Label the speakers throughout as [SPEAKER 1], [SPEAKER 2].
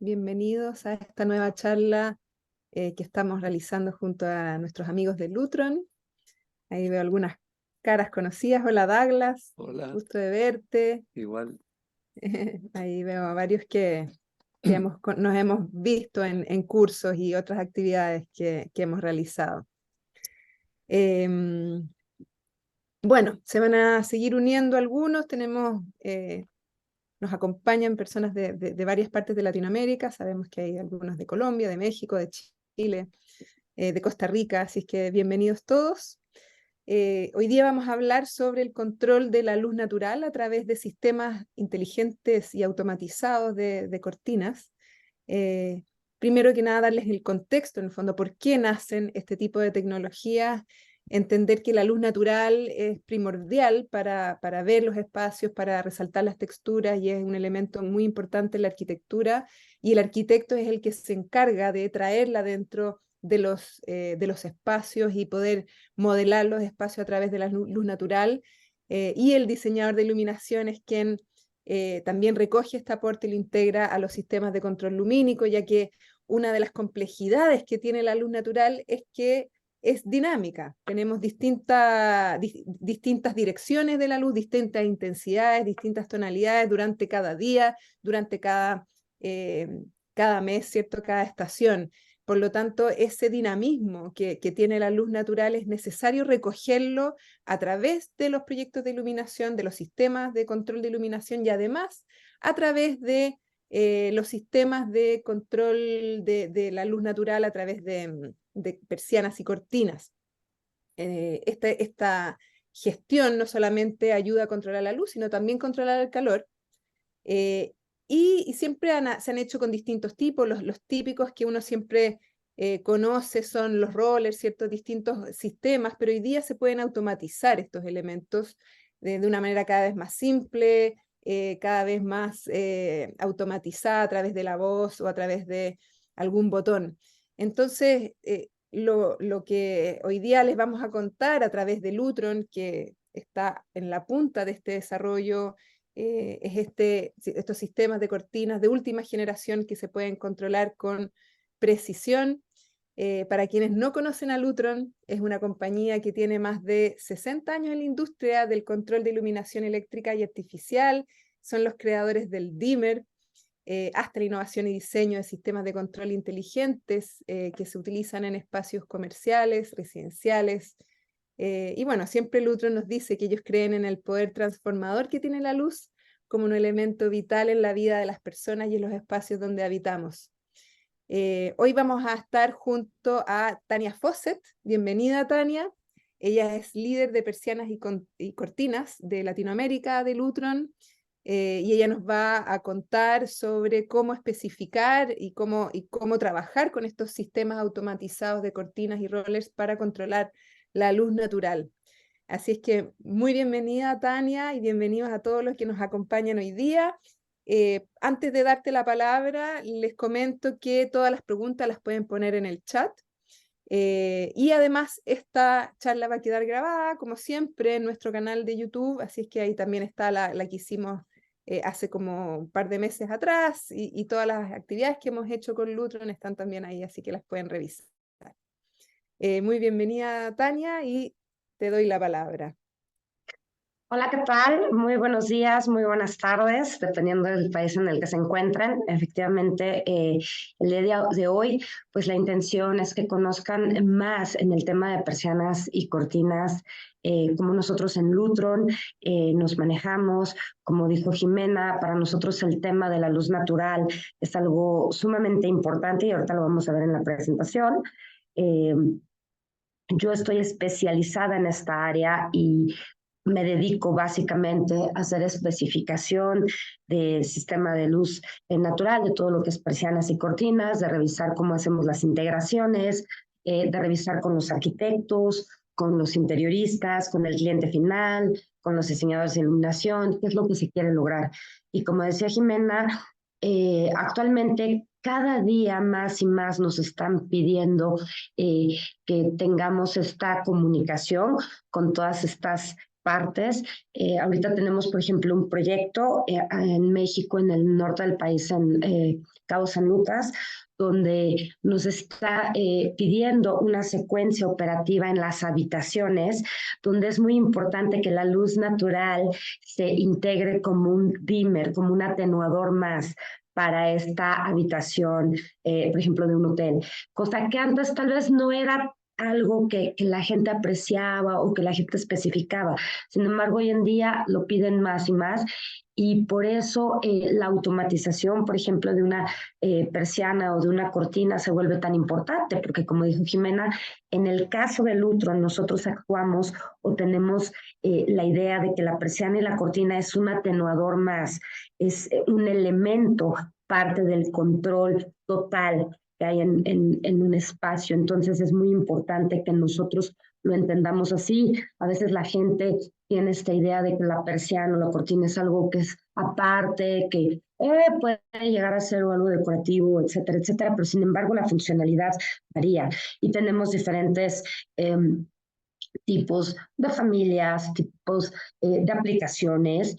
[SPEAKER 1] Bienvenidos a esta nueva charla que estamos realizando junto a nuestros amigos de Lutron. Ahí veo algunas caras conocidas. Hola Douglas,
[SPEAKER 2] Hola,
[SPEAKER 1] gusto de verte.
[SPEAKER 2] igual.
[SPEAKER 1] Ahí veo a varios que nos hemos visto en cursos y otras actividades que hemos realizado. Em, bueno, se van a seguir uniendo algunos. Nos acompañan personas de varias partes de Latinoamérica. Sabemos que hay algunos de Colombia, de México, de Chile, de Costa Rica, así es que bienvenidos todos. Hoy día vamos a hablar sobre el control de la luz natural a través de sistemas inteligentes y automatizados de cortinas. Eh, Primero que nada, darles el contexto, en el fondo, por qué nacen este tipo de tecnologías, entender que la luz natural es primordial para ver los espacios, para resaltar las texturas y es un elemento muy importante en la arquitectura, y el arquitecto es el que se encarga de traerla dentro de los espacios y poder modelar los espacios a través de la luz natural, y el diseñador de iluminación es quien también recoge este aporte y lo integra a los sistemas de control lumínico, ya que una de las complejidades que tiene la luz natural es que es dinámica. Tenemos distintas direcciones de la luz, distintas intensidades, distintas tonalidades durante cada día, durante eh, cada mes, ¿cierto? Cada estación. Por lo tanto, ese dinamismo que tiene la luz natural es necesario recogerlo a través de los proyectos de iluminación, de los sistemas de control de iluminación y además a través de los sistemas de control de la luz natural a través de persianas y cortinas. Esta gestión no solamente ayuda a controlar la luz, sino también controlar el calor. Eh, y siempre se han hecho con distintos tipos. Los típicos que uno siempre conoce son los rollers, ¿cierto? Distintos sistemas, pero hoy día se pueden automatizar estos elementos de una manera cada vez más simple, cada vez más automatizada a través de la voz o a través de algún botón. Entonces, lo que hoy día les vamos a contar a través de Lutron, que está en la punta de este desarrollo, es estos sistemas de cortinas de última generación que se pueden controlar con precisión. Para quienes no conocen a Lutron, es una compañía que tiene más de 60 años en la industria del control de iluminación eléctrica y artificial. Son los creadores del dimmer, hasta la innovación y diseño de sistemas de control inteligentes que se utilizan en espacios comerciales, residenciales. Y bueno, siempre Lutron nos dice que ellos creen en el poder transformador que tiene la luz como un elemento vital en la vida de las personas y en los espacios donde habitamos. Hoy vamos a estar junto a Tania Fawcett. Bienvenida, Tania. Ella es líder de persianas y cortinas de Latinoamérica de Lutron, y ella nos va a contar sobre cómo especificar y cómo trabajar con estos sistemas automatizados de cortinas y rollers para controlar la luz natural. Así es que muy bienvenida, Tania, y bienvenidos a todos los que nos acompañan hoy día. Antes de darte la palabra, les comento que todas las preguntas las pueden poner en el chat. Y además esta charla va a quedar grabada, como siempre, en nuestro canal de YouTube, así es que ahí también está la que hicimos hace como un par de meses atrás, y todas las actividades que hemos hecho con Lutron están también ahí, así que las pueden revisar. Muy bienvenida, Tania, y te doy la palabra.
[SPEAKER 3] Hola, ¿qué tal? Muy buenos días, muy buenas tardes, dependiendo del país en el que se encuentren. Efectivamente, el día de hoy, pues la intención es que conozcan más en el tema de persianas y cortinas, cómo nosotros en Lutron nos manejamos. Como dijo Jimena, para nosotros el tema de la luz natural es algo sumamente importante y ahorita lo vamos a ver en la presentación. Yo estoy especializada en esta área y me dedico básicamente a hacer especificación de sistema de luz natural, de todo lo que es persianas y cortinas, de revisar cómo hacemos las integraciones, de revisar con los arquitectos, con los interioristas, con el cliente final, con los diseñadores de iluminación, qué es lo que se quiere lograr. Y como decía Jimena, actualmente cada día más y más nos están pidiendo que tengamos esta comunicación con todas estas partes. Ahorita tenemos, por ejemplo, un proyecto en México, en el norte del país, en Cabo San Lucas, donde nos está pidiendo una secuencia operativa en las habitaciones, donde es muy importante que la luz natural se integre como un dimmer, como un atenuador más para esta habitación, por ejemplo, de un hotel, cosa que antes tal vez no era algo que la gente apreciaba o que la gente especificaba. Sin embargo, hoy en día lo piden más y más, y por eso la automatización, por ejemplo, de una persiana o de una cortina se vuelve tan importante, porque como dijo Jimena, en el caso del Lutro, nosotros actuamos o tenemos la idea de que la persiana y la cortina es un atenuador más, es un elemento, parte del control total que hay en un espacio. Entonces es muy importante que nosotros lo entendamos así. A veces la gente tiene esta idea de que la persiana o la cortina es algo que es aparte, que puede llegar a ser algo decorativo, etcétera, etcétera, pero sin embargo la funcionalidad varía y tenemos diferentes tipos de familias, tipos de aplicaciones.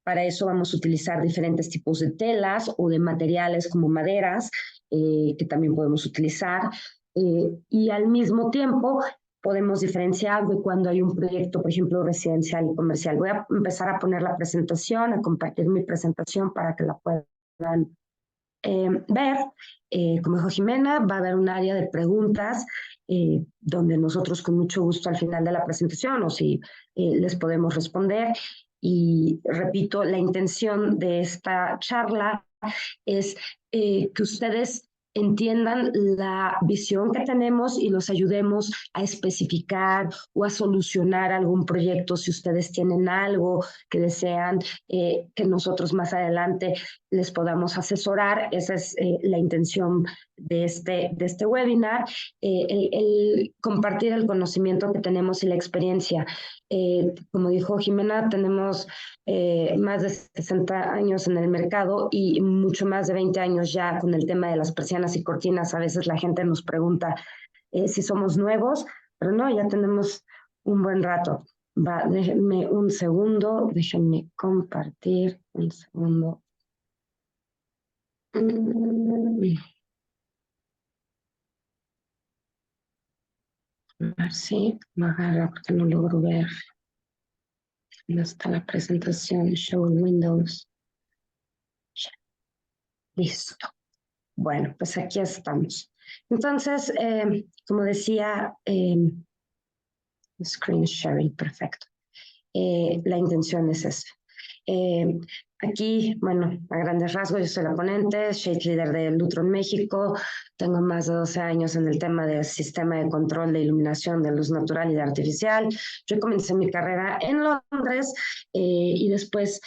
[SPEAKER 3] Para eso vamos a utilizar diferentes tipos de telas o de materiales como maderas, que también podemos utilizar. Y al mismo tiempo podemos diferenciar de cuando hay un proyecto, por ejemplo, residencial y comercial. Voy a empezar a poner la presentación, a compartir mi presentación para que la puedan ver. Como dijo Jimena, va a haber un área de preguntas donde nosotros con mucho gusto al final de la presentación o si les podemos responder. Y repito, la intención de esta charla es que ustedes entiendan la visión que tenemos y los ayudemos a especificar o a solucionar algún proyecto si ustedes tienen algo que desean que nosotros más adelante les podamos asesorar. Esa es la intención de este webinar, el compartir el conocimiento que tenemos y la experiencia. Como dijo Jimena, tenemos más de 60 años en el mercado y mucho más de 20 años ya con el tema de las persianas y cortinas. A veces la gente nos pregunta si somos nuevos, pero no, ya tenemos un buen rato. Déjenme un segundo, déjenme compartir un segundo. A ver si me agarra porque no logro ver. ¿Dónde está la presentación? Show Windows. Listo. Bueno, pues aquí estamos. Entonces, como decía, screen sharing, perfecto. La intención es esa. Aquí, bueno, a grandes rasgos, yo soy la ponente, Shade Leader de Lutro en México. Tengo más de 12 años en el tema del sistema de control de iluminación de luz natural y de artificial. Yo comencé mi carrera en Londres y después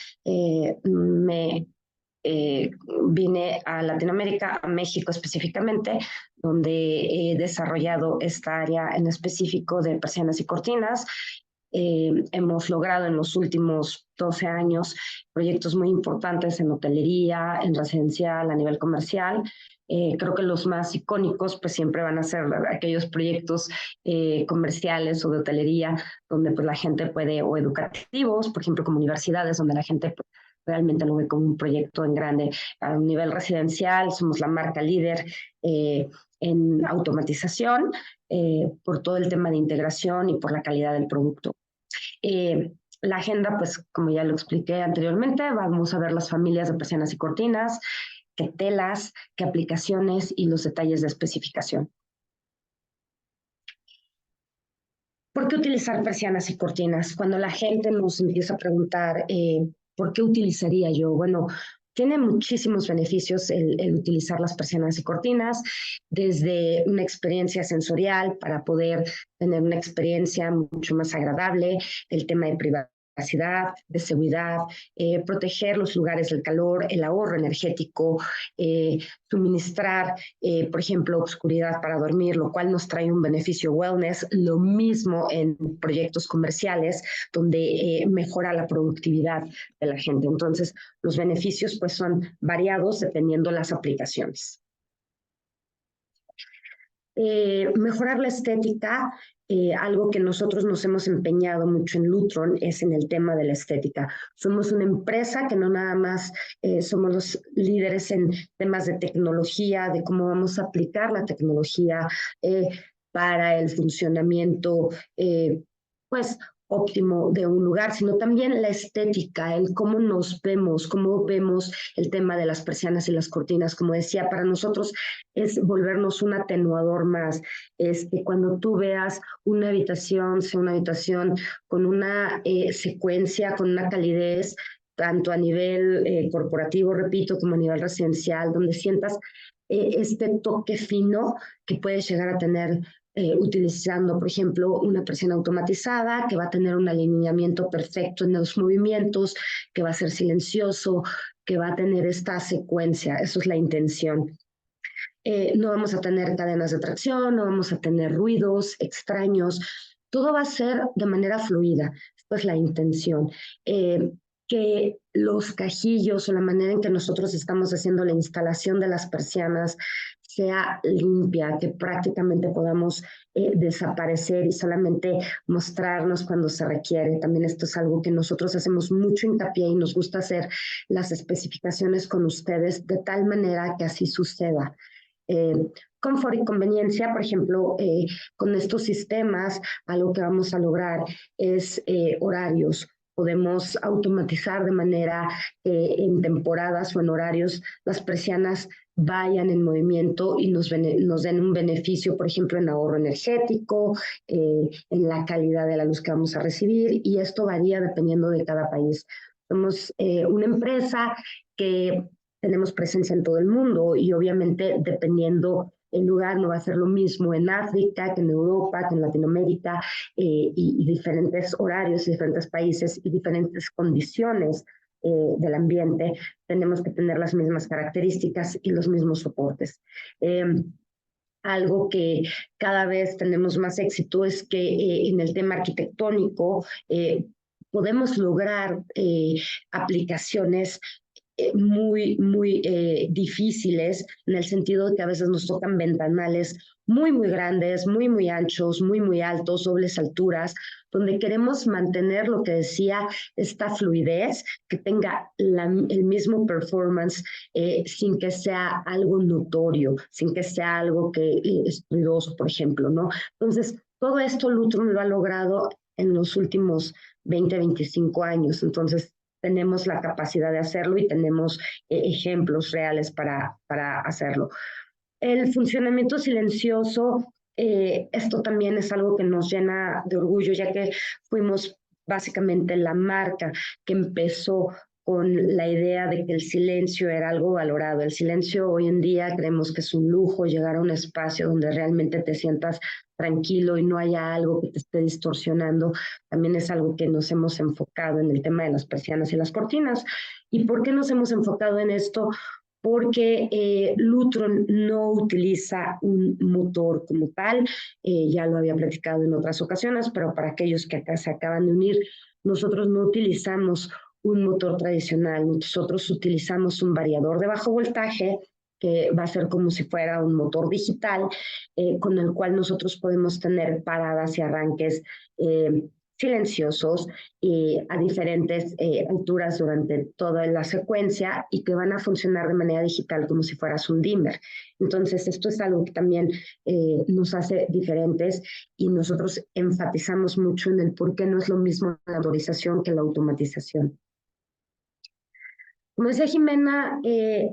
[SPEAKER 3] vine a Latinoamérica, a México específicamente, donde he desarrollado esta área en específico de persianas y cortinas. Hemos logrado en los últimos 12 años proyectos muy importantes en hotelería, en residencial, a nivel comercial. Creo que los más icónicos pues siempre van a ser aquellos proyectos comerciales o de hotelería donde pues la gente puede, o educativos, por ejemplo como universidades, donde la gente pues, realmente lo ve como un proyecto en grande. A un nivel residencial somos la marca líder en automatización por todo el tema de integración y por la calidad del producto. La agenda, pues como ya lo expliqué anteriormente, vamos a ver las familias de persianas y cortinas, qué telas, qué aplicaciones y los detalles de especificación. ¿Por qué utilizar persianas y cortinas? Cuando la gente nos empieza a preguntar ¿por qué utilizaría yo? Bueno, tiene muchísimos beneficios el utilizar las persianas y cortinas, desde una experiencia sensorial para poder tener una experiencia mucho más agradable, el tema de privacidad, de seguridad, proteger los lugares del calor, el ahorro energético, suministrar, por ejemplo, oscuridad para dormir, lo cual nos trae un beneficio wellness. Lo mismo en proyectos comerciales, donde mejora la productividad de la gente. Entonces, los beneficios pues son variados dependiendo las aplicaciones. Mejorar la estética algo que nosotros nos hemos empeñado mucho en Lutron es en el tema de la estética. Somos una empresa que no nada más somos los líderes en temas de tecnología, de cómo vamos a aplicar la tecnología para el funcionamiento, pues, óptimo de un lugar, sino también la estética, el cómo nos vemos, cómo vemos el tema de las persianas y las cortinas. Como decía, para nosotros es volvernos un atenuador más. Es que cuando tú veas una habitación, sea una habitación con una secuencia, con una calidez, tanto a nivel corporativo, repito, como a nivel residencial, donde sientas este toque fino que puedes llegar a tener utilizando, por ejemplo, una persiana automatizada que va a tener un alineamiento perfecto en los movimientos, que va a ser silencioso, que va a tener esta secuencia. Eso es la intención. No vamos a tener cadenas de tracción, no vamos a tener ruidos extraños. Todo va a ser de manera fluida. Esta es la intención. Que los cajillos o la manera en que nosotros estamos haciendo la instalación de las persianas sea limpia, que prácticamente podamos desaparecer y solamente mostrarnos cuando se requiere. También esto es algo que nosotros hacemos mucho hincapié y nos gusta hacer las especificaciones con ustedes de tal manera que así suceda. Confort y conveniencia, por ejemplo, con estos sistemas, algo que vamos a lograr es horarios. Podemos automatizar de manera en temporadas o en horarios las persianas vayan en movimiento y nos den un beneficio, por ejemplo, en ahorro energético, en la calidad de la luz que vamos a recibir, y esto varía dependiendo de cada país. Somos una empresa que tenemos presencia en todo el mundo y obviamente dependiendo el lugar no va a ser lo mismo en África que en Europa, que en Latinoamérica, y diferentes horarios, y diferentes países y diferentes condiciones del ambiente. Tenemos que tener las mismas características y los mismos soportes. Algo que cada vez tenemos más éxito es que en el tema arquitectónico podemos lograr aplicaciones muy difíciles, en el sentido de que a veces nos tocan ventanales muy grandes, muy anchos, muy altos, dobles alturas, donde queremos mantener lo que decía, esta fluidez, que tenga el mismo performance sin que sea algo notorio, sin que sea algo que es ruidoso, por ejemplo, ¿no? Entonces, todo esto Lutron lo ha logrado en los últimos 25 años. Entonces, tenemos la capacidad de hacerlo y tenemos ejemplos reales para hacerlo. El funcionamiento silencioso, esto también es algo que nos llena de orgullo, ya que fuimos básicamente la marca que empezó con la idea de que el silencio era algo valorado. El silencio hoy en día creemos que es un lujo, llegar a un espacio donde realmente te sientas tranquilo y no haya algo que te esté distorsionando. También es algo que nos hemos enfocado en el tema de las persianas y las cortinas. ¿Y por qué nos hemos enfocado en esto? Porque Lutron no utiliza un motor como tal, ya lo había platicado en otras ocasiones, pero para aquellos que acá se acaban de unir, nosotros no utilizamos un motor tradicional, nosotros utilizamos un variador de bajo voltaje que va a ser como si fuera un motor digital, con el cual nosotros podemos tener paradas y arranques silenciosos a diferentes alturas durante toda la secuencia y que van a funcionar de manera digital como si fueras un dimmer. Entonces, esto es algo que también nos hace diferentes y nosotros enfatizamos mucho en el por qué no es lo mismo la autorización que la automatización. Como decía Jimena,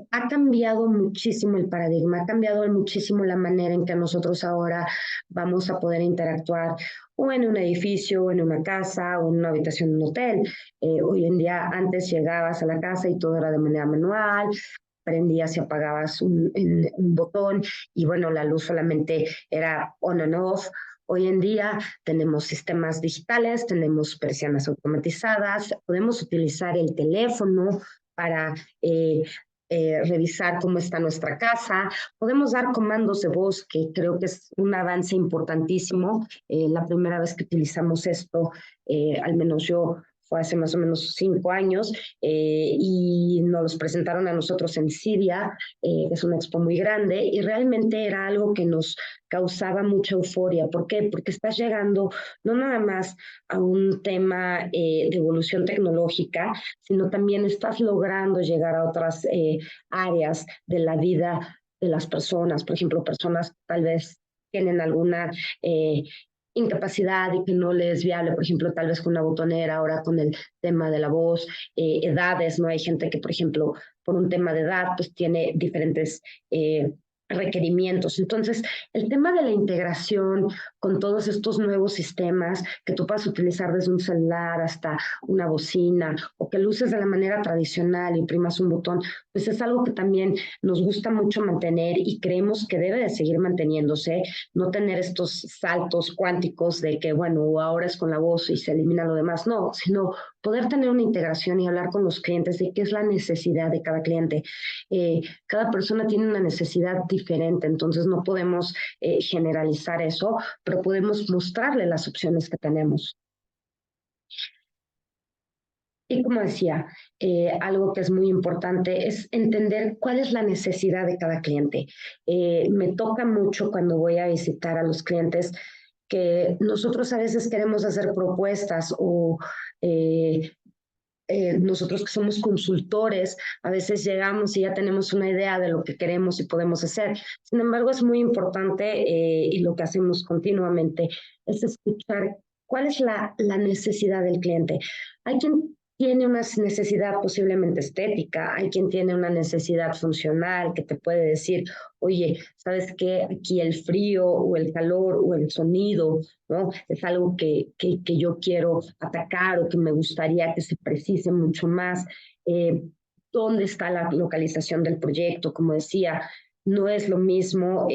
[SPEAKER 3] ha cambiado muchísimo el paradigma, ha cambiado muchísimo la manera en que nosotros ahora vamos a poder interactuar o en un edificio, o en una casa, o en una habitación de un hotel. Hoy en día, antes llegabas a la casa y todo era de manera manual, prendías y apagabas un botón y bueno, la luz solamente era on and off. Hoy en día tenemos sistemas digitales, tenemos persianas automatizadas, podemos utilizar el teléfono para revisar cómo está nuestra casa. Podemos dar comandos de voz, que creo que es un avance importantísimo. La primera vez que utilizamos esto, al menos yo, fue hace más o menos 5 años, y nos los presentaron a nosotros en Cydia, que es una expo muy grande, y realmente era algo que nos causaba mucha euforia. ¿Por qué? Porque estás llegando no nada más a un tema de evolución tecnológica, sino también estás logrando llegar a otras áreas de la vida de las personas. Por ejemplo, personas tal vez tienen alguna incapacidad y que no le es viable, por ejemplo, tal vez con una botonera, ahora con el tema de la voz, edades, ¿no? Hay gente que, por ejemplo, por un tema de edad, pues tiene diferentes requerimientos. Entonces, el tema de la integración con todos estos nuevos sistemas que tú puedas utilizar desde un celular hasta una bocina, o que lo uses de la manera tradicional y primas un botón, pues es algo que también nos gusta mucho mantener y creemos que debe de seguir manteniéndose, no tener estos saltos cuánticos de que, bueno, ahora es con la voz y se elimina lo demás, no, sino poder tener una integración y hablar con los clientes de qué es la necesidad de cada cliente. Cada persona tiene una necesidad diferente, entonces no podemos generalizar eso, pero podemos mostrarle las opciones que tenemos. Y como decía, algo que es muy importante es entender cuál es la necesidad de cada cliente. Me toca mucho cuando voy a visitar a los clientes que nosotros a veces queremos hacer propuestas o nosotros que somos consultores, a veces llegamos y ya tenemos una idea de lo que queremos y podemos hacer. Sin embargo, es muy importante y lo que hacemos continuamente es escuchar cuál es la necesidad del cliente. Hay quien tiene una necesidad posiblemente estética, hay quien tiene una necesidad funcional que te puede decir, oye, ¿sabes qué? Aquí el frío o el calor o el sonido, ¿no? Es algo que yo quiero atacar o que me gustaría que se precise mucho más. ¿Dónde está la localización del proyecto? Como decía, no es lo mismo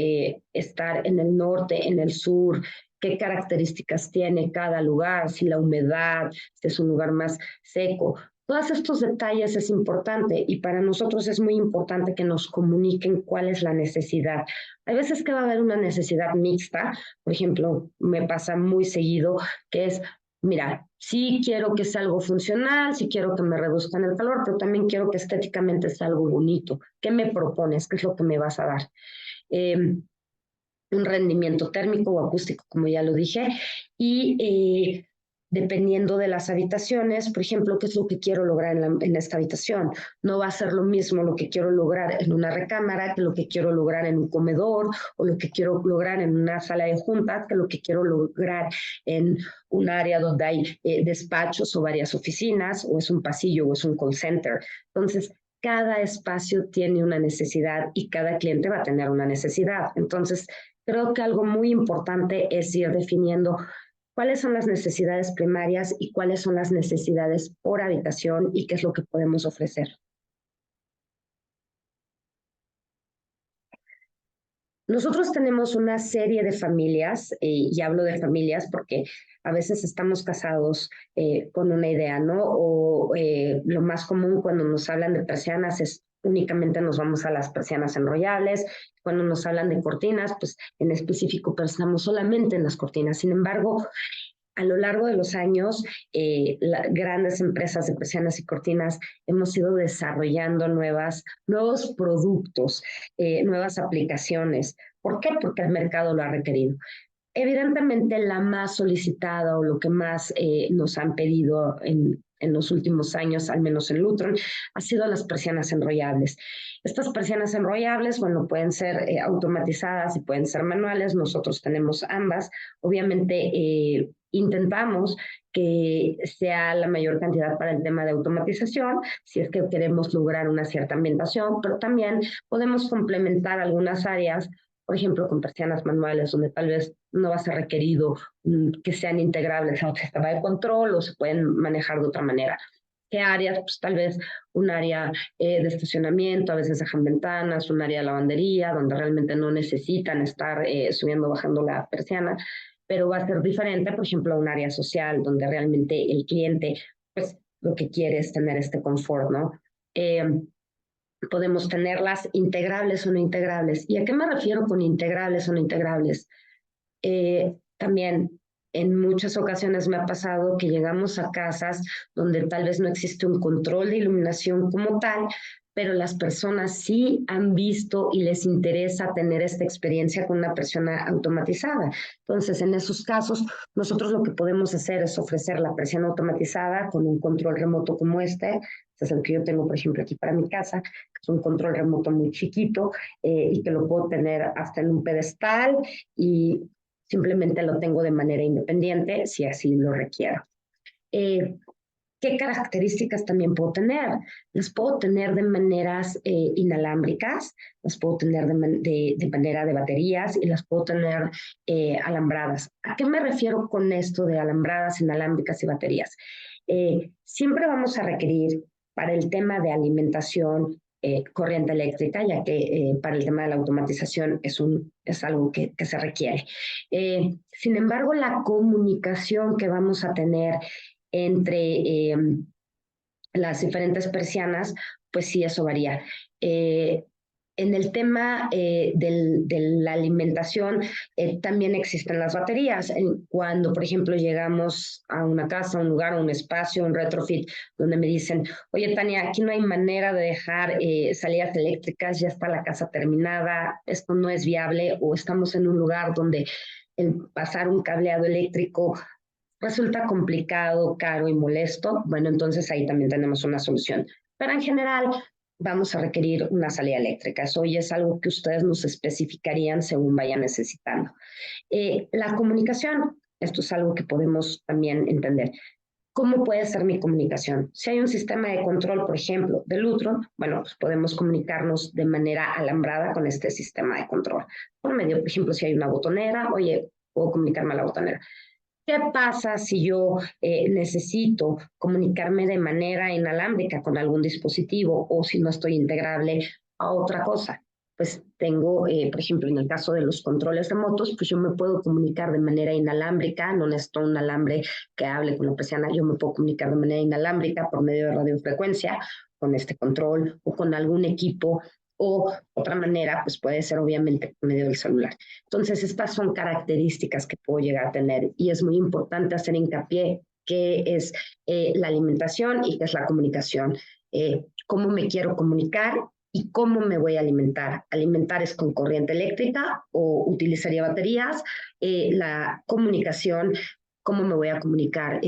[SPEAKER 3] estar en el norte, en el sur, qué características tiene cada lugar, si la humedad, si es un lugar más seco. Todos estos detalles es importante y para nosotros es muy importante que nos comuniquen cuál es la necesidad. Hay veces que va a haber una necesidad mixta, por ejemplo, me pasa muy seguido que es, mira, sí quiero que sea algo funcional, sí quiero que me reduzcan el calor, pero también quiero que estéticamente sea algo bonito. ¿Qué me propones? ¿Qué es lo que me vas a dar? Un rendimiento térmico o acústico, como ya lo dije, y dependiendo de las habitaciones, por ejemplo, qué es lo que quiero lograr en esta habitación. No va a ser lo mismo lo que quiero lograr en una recámara que lo que quiero lograr en un comedor o lo que quiero lograr en una sala de juntas que lo que quiero lograr en un área donde hay despachos o varias oficinas, o es un pasillo o es un call center. Entonces, cada espacio tiene una necesidad y cada cliente va a tener una necesidad. Entonces, creo que algo muy importante es ir definiendo cuáles son las necesidades primarias y cuáles son las necesidades por habitación y qué es lo que podemos ofrecer. Nosotros tenemos una serie de familias, y hablo de familias porque a veces estamos casados con una idea, ¿no? O lo más común cuando nos hablan de persianas es únicamente nos vamos a las persianas enrollables. Cuando nos hablan de cortinas, pues en específico pensamos solamente en las cortinas. Sin embargo, a lo largo de los años, grandes empresas de persianas y cortinas hemos ido desarrollando nuevos productos, nuevas aplicaciones. ¿Por qué? Porque el mercado lo ha requerido. Evidentemente, la más solicitada o lo que más nos han pedido en los últimos años, al menos en Lutron, ha sido las persianas enrollables. Estas persianas enrollables, bueno, pueden ser automatizadas y pueden ser manuales. Nosotros tenemos ambas. Obviamente, intentamos que sea la mayor cantidad para el tema de automatización, si es que queremos lograr una cierta ambientación, pero también podemos complementar algunas áreas, por ejemplo, con persianas manuales, donde tal vez no va a ser requerido que sean integrables a un sistema de control o se pueden manejar de otra manera. ¿Qué áreas? Pues tal vez un área de estacionamiento, a veces dejan ventanas, un área de lavandería, donde realmente no necesitan estar subiendo o bajando la persiana, pero va a ser diferente, por ejemplo, a un área social, donde realmente el cliente, pues, lo que quiere es tener este confort, ¿no? Podemos tenerlas integrables o no integrables. ¿Y a qué me refiero con integrables o no integrables? También En muchas ocasiones me ha pasado que llegamos a casas donde tal vez no existe un control de iluminación como tal, pero las personas sí han visto y les interesa tener esta experiencia con una persiana automatizada. Entonces, en esos casos, nosotros lo que podemos hacer es ofrecer la persiana automatizada con un control remoto como este es el que yo tengo, por ejemplo, aquí para mi casa, que es un control remoto muy chiquito y que lo puedo tener hasta en un pedestal y simplemente lo tengo de manera independiente si así lo requiero. ¿Qué características también puedo tener? Las puedo tener de maneras inalámbricas, las puedo tener de manera de baterías y las puedo tener alambradas. ¿A qué me refiero con esto de alambradas, inalámbricas y baterías? Siempre vamos a requerir para el tema de alimentación corriente eléctrica, ya que para el tema de la automatización es algo que se requiere. Sin embargo, la comunicación que vamos a tener entre las diferentes persianas, pues sí, eso varía. En el tema de la alimentación, también existen las baterías. Cuando, por ejemplo, llegamos a una casa, un lugar, un espacio, un retrofit, donde me dicen, oye, Tania, aquí no hay manera de dejar salidas eléctricas, ya está la casa terminada, esto no es viable, o estamos en un lugar donde el pasar un cableado eléctrico resulta complicado, caro y molesto, bueno, entonces ahí también tenemos una solución. Pero en general vamos a requerir una salida eléctrica. Eso ya es algo que ustedes nos especificarían según vayan necesitando. La comunicación, esto es algo que podemos también entender. ¿Cómo puede ser mi comunicación? Si hay un sistema de control, por ejemplo, de Lutron, bueno, pues podemos comunicarnos de manera alambrada con este sistema de control. Por medio, por ejemplo, si hay una botonera, oye, puedo comunicarme a la botonera. ¿Qué pasa si yo necesito comunicarme de manera inalámbrica con algún dispositivo o si no estoy integrable a otra cosa? Pues tengo, por ejemplo, en el caso de los controles remotos, pues yo me puedo comunicar de manera inalámbrica, no necesito un alambre que hable con la persiana, yo me puedo comunicar de manera inalámbrica por medio de radiofrecuencia con este control o con algún equipo o otra manera, pues puede ser obviamente por medio del celular. Entonces, estas son características que puedo llegar a tener y es muy importante hacer hincapié qué es la alimentación y qué es la comunicación. Cómo me quiero comunicar y cómo me voy a alimentar. Alimentar es con corriente eléctrica o utilizaría baterías. La comunicación, cómo me voy a comunicar.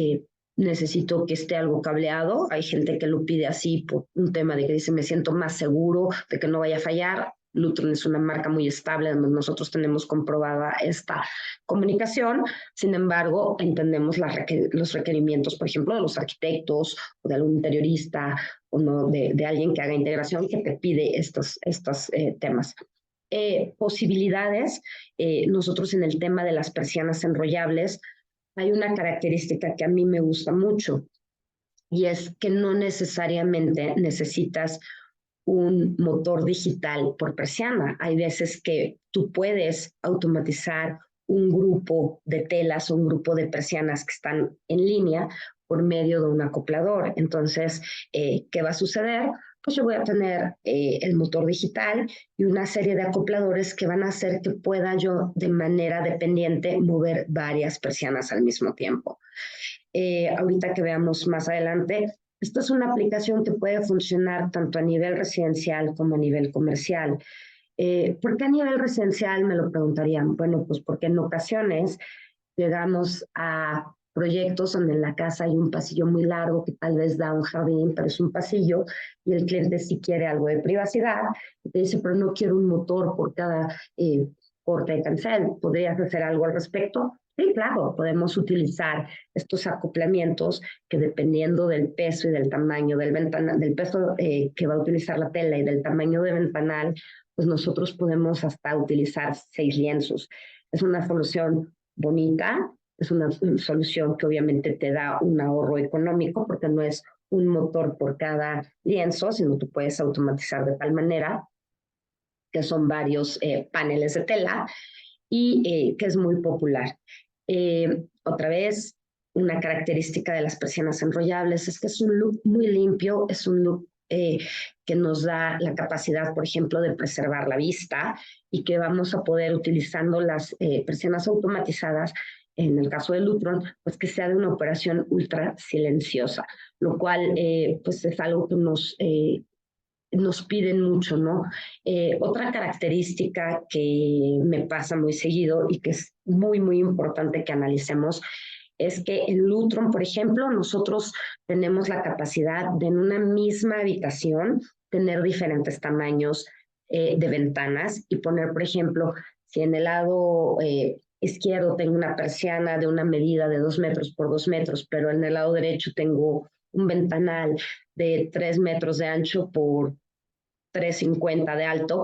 [SPEAKER 3] Necesito que esté algo cableado. Hay gente que lo pide así por un tema de que dice me siento más seguro de que no vaya a fallar. Lutron es una marca muy estable donde nosotros tenemos comprobada esta comunicación. Sin embargo, entendemos los requerimientos, por ejemplo, de los arquitectos o de algún interiorista o no, de alguien que haga integración que te pide estos temas. Posibilidades, nosotros en el tema de las persianas enrollables, hay una característica que a mí me gusta mucho y es que no necesariamente necesitas un motor digital por persiana. Hay veces que tú puedes automatizar un grupo de telas o un grupo de persianas que están en línea por medio de un acoplador. Entonces, ¿qué va a suceder? Pues yo voy a tener el motor digital y una serie de acopladores que van a hacer que pueda yo de manera dependiente mover varias persianas al mismo tiempo. Ahorita que veamos más adelante, esta es una aplicación que puede funcionar tanto a nivel residencial como a nivel comercial. ¿Por qué a nivel residencial? Me lo preguntarían. Bueno, pues porque en ocasiones llegamos a proyectos donde en la casa hay un pasillo muy largo que tal vez da un jardín, pero es un pasillo y el cliente sí quiere algo de privacidad y te dice, pero no quiero un motor por cada corte de cancel. ¿Podrías hacer algo al respecto? Sí, claro, podemos utilizar estos acoplamientos que dependiendo del peso y del tamaño del ventanal, del peso que va a utilizar la tela y del tamaño del ventanal, pues nosotros podemos hasta utilizar 6 lienzos. Es una solución bonita, es una solución que obviamente te da un ahorro económico porque no es un motor por cada lienzo, sino tú puedes automatizar de tal manera que son varios paneles de tela y que es muy popular. Otra vez, una característica de las persianas enrollables es que es un look muy limpio, es un look que nos da la capacidad, por ejemplo, de preservar la vista y que vamos a poder utilizando las persianas automatizadas en el caso del Lutron, pues que sea de una operación ultra silenciosa, lo cual pues es algo que nos piden mucho, ¿no? Otra característica que me pasa muy seguido y que es muy, muy importante que analicemos es que en Lutron, por ejemplo, nosotros tenemos la capacidad de en una misma habitación tener diferentes tamaños de ventanas y poner, por ejemplo, si en el lado izquierdo tengo una persiana de una medida de 2 metros por 2 metros, pero en el lado derecho tengo un ventanal de 3 metros de ancho por 3,50 de alto,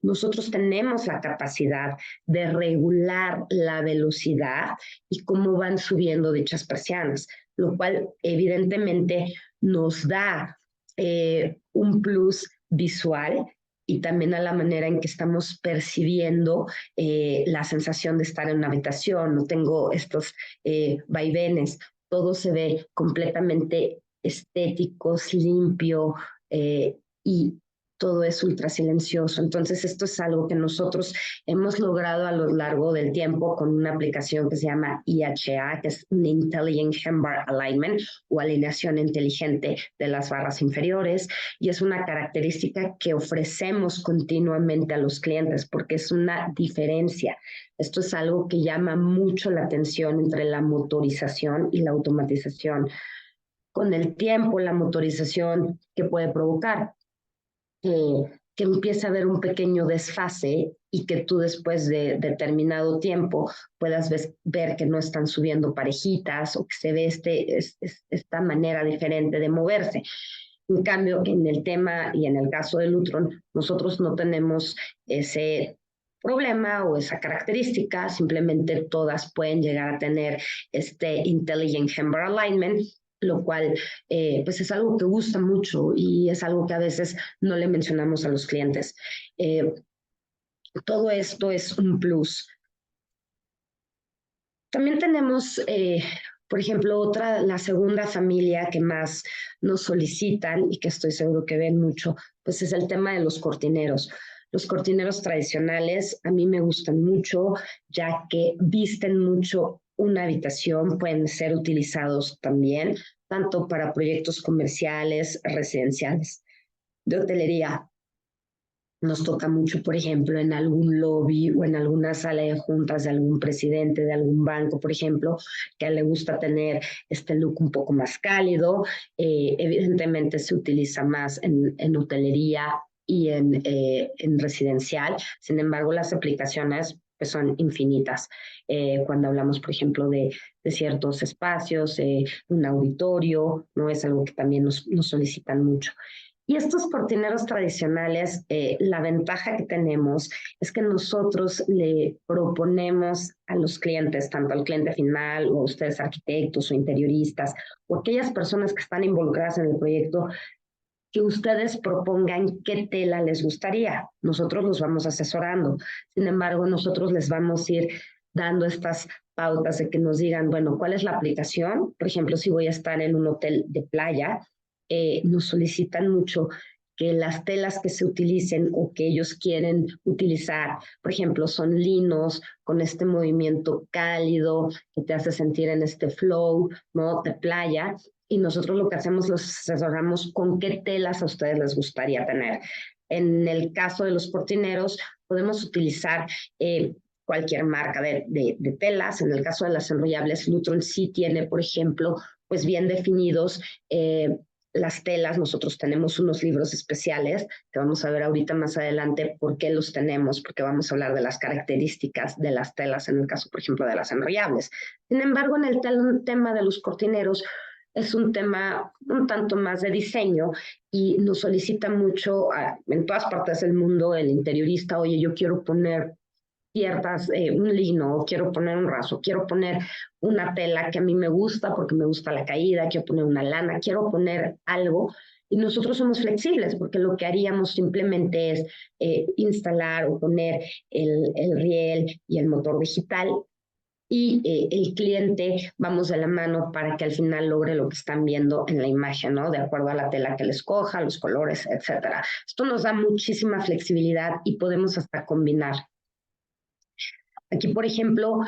[SPEAKER 3] nosotros tenemos la capacidad de regular la velocidad y cómo van subiendo dichas persianas, lo cual evidentemente nos da un plus visual y también a la manera en que estamos percibiendo la sensación de estar en una habitación. No tengo estos vaivenes, todo se ve completamente estético, limpio y todo es ultra silencioso. Entonces, esto es algo que nosotros hemos logrado a lo largo del tiempo con una aplicación que se llama IHA, que es un Intelligent Handbar Alignment o alineación inteligente de las barras inferiores. Y es una característica que ofrecemos continuamente a los clientes porque es una diferencia. Esto es algo que llama mucho la atención entre la motorización y la automatización. Con el tiempo, la motorización que puede provocar que empieza a haber un pequeño desfase y que tú después de determinado tiempo puedas ver que no están subiendo parejitas o que se ve esta manera diferente de moverse. En cambio, en el tema y en el caso del Lutron, nosotros no tenemos ese problema o esa característica, simplemente todas pueden llegar a tener este Intelligent Handbar Alignment, lo cual pues es algo que gusta mucho y es algo que a veces no le mencionamos a los clientes. Todo esto es un plus. También tenemos, por ejemplo, la segunda familia que más nos solicitan y que estoy seguro que ven mucho, pues es el tema de los cortineros. Los cortineros tradicionales a mí me gustan mucho, ya que visten mucho una habitación, pueden ser utilizados también, tanto para proyectos comerciales, residenciales, de hotelería. Nos toca mucho, por ejemplo, en algún lobby o en alguna sala de juntas de algún presidente de algún banco, por ejemplo, que a él le gusta tener este look un poco más cálido. Evidentemente se utiliza más en hotelería y en residencial. Sin embargo, las aplicaciones pues, son infinitas. Cuando hablamos, por ejemplo, de ciertos espacios, un auditorio, no es algo que también nos solicitan mucho. Y estos cortineros tradicionales, la ventaja que tenemos es que nosotros le proponemos a los clientes, tanto al cliente final o ustedes arquitectos o interioristas o aquellas personas que están involucradas en el proyecto, que ustedes propongan qué tela les gustaría. Nosotros los vamos asesorando. Sin embargo, nosotros les vamos a ir dando estas pautas de que nos digan, bueno, ¿cuál es la aplicación? Por ejemplo, si voy a estar en un hotel de playa, nos solicitan mucho que las telas que se utilicen o que ellos quieren utilizar, por ejemplo, son linos con este movimiento cálido que te hace sentir en este flow, ¿no? De playa. Y nosotros lo que hacemos, los asesoramos con qué telas a ustedes les gustaría tener. En el caso de los cortineros, podemos utilizar cualquier marca de telas. En el caso de las enrollables, Lutron sí tiene, por ejemplo, pues bien definidos las telas. Nosotros tenemos unos libros especiales que vamos a ver ahorita más adelante por qué los tenemos, porque vamos a hablar de las características de las telas en el caso, por ejemplo, de las enrollables. Sin embargo, en el tema de los cortineros, es un tema un tanto más de diseño y nos solicita mucho en todas partes del mundo el interiorista, oye, yo quiero poner ciertas, un lino, quiero poner un raso, quiero poner una tela que a mí me gusta porque me gusta la caída, quiero poner una lana, quiero poner algo. Y nosotros somos flexibles porque lo que haríamos simplemente es instalar o poner el riel y el motor digital y el cliente vamos de la mano para que al final logre lo que están viendo en la imagen, ¿no? De acuerdo a la tela que les coja, los colores, etcétera. Esto nos da muchísima flexibilidad y podemos hasta combinar. Aquí, por ejemplo,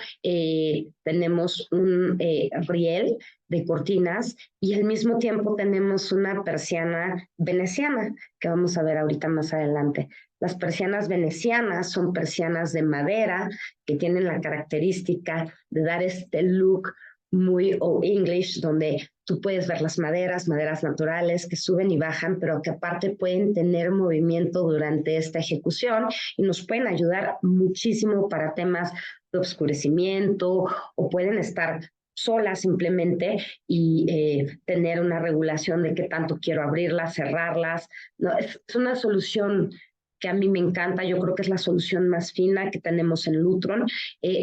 [SPEAKER 3] tenemos un riel de cortinas y al mismo tiempo tenemos una persiana veneciana, que vamos a ver ahorita más adelante. Las persianas venecianas son persianas de madera que tienen la característica de dar este look muy Old English, donde tú puedes ver las maderas naturales que suben y bajan, pero que aparte pueden tener movimiento durante esta ejecución y nos pueden ayudar muchísimo para temas de oscurecimiento, o pueden estar solas simplemente y tener una regulación de qué tanto quiero abrirlas, cerrarlas. No, es una solución que a mí me encanta. Yo creo que es la solución más fina que tenemos en Lutron.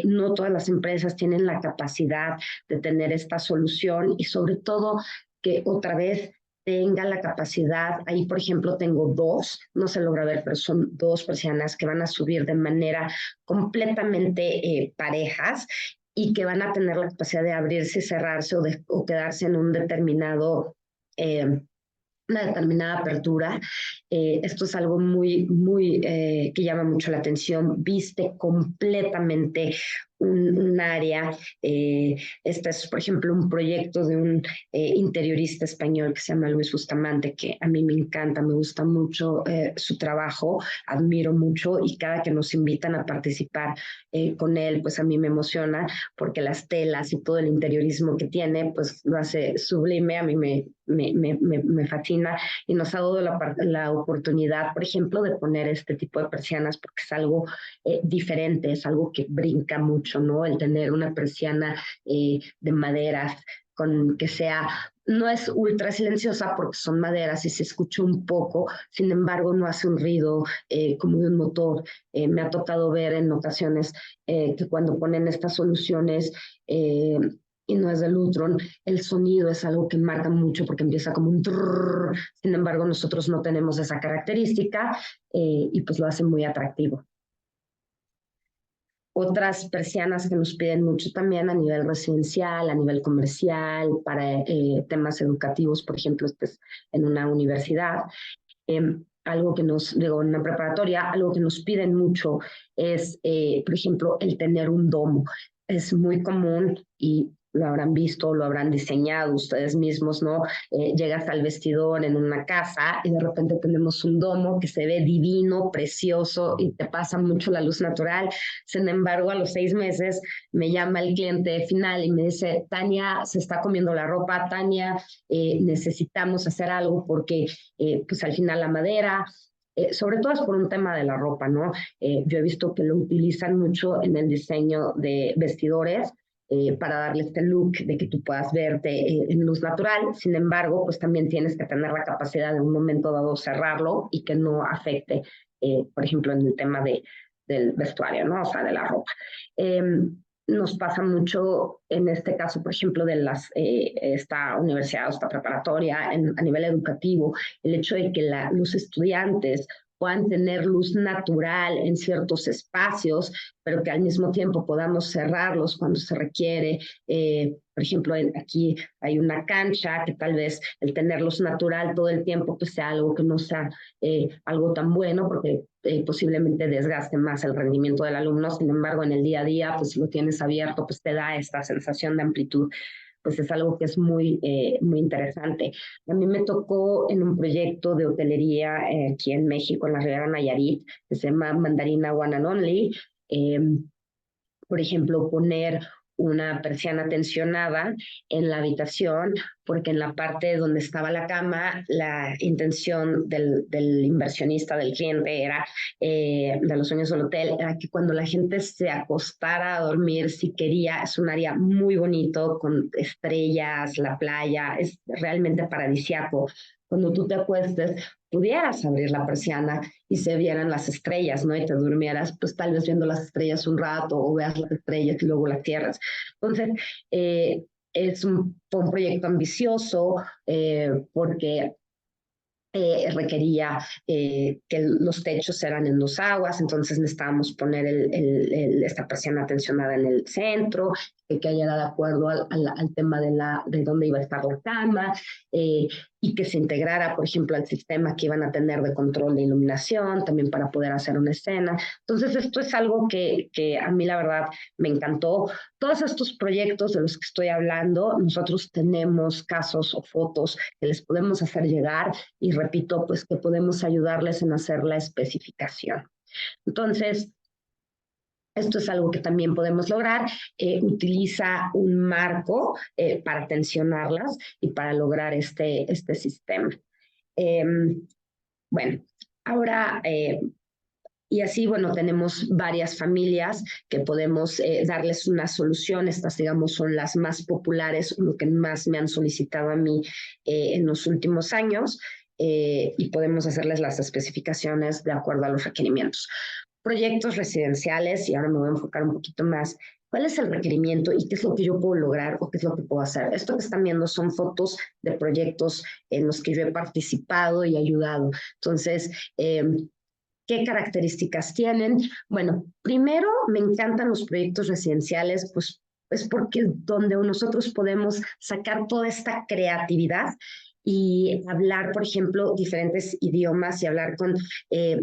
[SPEAKER 3] No todas las empresas tienen la capacidad de tener esta solución y sobre todo que otra vez tenga la capacidad. Ahí, por ejemplo, tengo dos, no se logra ver, pero son dos persianas que van a subir de manera completamente parejas y que van a tener la capacidad de abrirse, cerrarse o quedarse en un determinado una determinada apertura. Esto es algo muy que llama mucho la atención. Viste completamente un área. Este es, por ejemplo, un proyecto de un interiorista español que se llama Luis Bustamante, que a mí me encanta, me gusta mucho su trabajo, admiro mucho, y cada que nos invitan a participar con él, pues a mí me emociona, porque las telas y todo el interiorismo que tiene, pues lo hace sublime. A mí me fascina, y nos ha dado la oportunidad, por ejemplo, de poner este tipo de persianas, porque es algo diferente, es algo que brinca mucho, ¿no? El tener una persiana de maderas con que sea, no es ultra silenciosa porque son maderas y se escucha un poco, sin embargo no hace un ruido como de un motor. Me ha tocado ver en ocasiones que cuando ponen estas soluciones y no es de Lutron, el sonido es algo que marca mucho porque empieza como un trrr. Sin embargo, nosotros no tenemos esa característica y pues lo hace muy atractivo. Otras persianas que nos piden mucho también a nivel residencial, a nivel comercial, para temas educativos, por ejemplo, pues, en una universidad. Algo que digo, en una preparatoria, algo que nos piden mucho es, por ejemplo, el tener un domo. Es muy común y lo habrán visto, lo habrán diseñado ustedes mismos, ¿no? Llegas al vestidor en una casa y de repente tenemos un domo que se ve divino, precioso, y te pasa mucho la luz natural. Sin embargo, a los 6 meses me llama el cliente final y me dice: Tania, se está comiendo la ropa, Tania, necesitamos hacer algo porque pues al final la madera, sobre todo es por un tema de la ropa, ¿no? Yo he visto que lo utilizan mucho en el diseño de vestidores para darle este look de que tú puedas verte en luz natural. Sin embargo, pues también tienes que tener la capacidad de un momento dado cerrarlo y que no afecte, por ejemplo, en el tema del vestuario, ¿no? O sea, de la ropa. Nos pasa mucho en este caso, por ejemplo, de esta universidad o esta preparatoria a nivel educativo, el hecho de que los estudiantes puedan tener luz natural en ciertos espacios, pero que al mismo tiempo podamos cerrarlos cuando se requiere. Por ejemplo, aquí hay una cancha que tal vez el tener luz natural todo el tiempo pues sea algo que no sea algo tan bueno, porque posiblemente desgaste más el rendimiento del alumno. Sin embargo, en el día a día, pues si lo tienes abierto, pues te da esta sensación de amplitud. Pues es algo que es muy interesante. A mí me tocó en un proyecto de hotelería aquí en México, en la Riviera Nayarit, que se llama Mandarina One and Only. Por ejemplo, poner una persiana tensionada en la habitación, porque en la parte donde estaba la cama, la intención del inversionista, del cliente, era, de los dueños del hotel, era que cuando la gente se acostara a dormir, si quería, es un área muy bonito, con estrellas, la playa, es realmente paradisiaco. Cuando tú te acuestes, pudieras abrir la persiana y se vieran las estrellas, ¿no? Y te durmieras, pues tal vez viendo las estrellas un rato, o veas las estrellas y luego las cierras. Entonces, fue un proyecto ambicioso porque requería que los techos eran en 2 aguas, entonces necesitábamos poner esta persiana tensionada en el centro, que cayera de acuerdo al tema de dónde iba a estar la cama, y que se integrara, por ejemplo, al sistema que iban a tener de control de iluminación, también para poder hacer una escena. Entonces, esto es algo que a mí, la verdad, me encantó. Todos estos proyectos de los que estoy hablando, nosotros tenemos casos o fotos que les podemos hacer llegar y, repito, pues que podemos ayudarles en hacer la especificación. Entonces, esto es algo que también podemos lograr. Utiliza un marco para tensionarlas y para lograr este sistema. Bueno, ahora, y así, bueno, tenemos varias familias que podemos darles una solución. Estas, digamos, son las más populares, lo que más me han solicitado a mí en los últimos años, y podemos hacerles las especificaciones de acuerdo a los requerimientos. Proyectos residenciales, y ahora me voy a enfocar un poquito más. ¿Cuál es el requerimiento y qué es lo que yo puedo lograr o qué es lo que puedo hacer? Esto que están viendo son fotos de proyectos en los que yo he participado y ayudado. Entonces, ¿qué características tienen? Bueno, primero, me encantan los proyectos residenciales, pues es porque donde nosotros podemos sacar toda esta creatividad y hablar, por ejemplo, diferentes idiomas y hablar con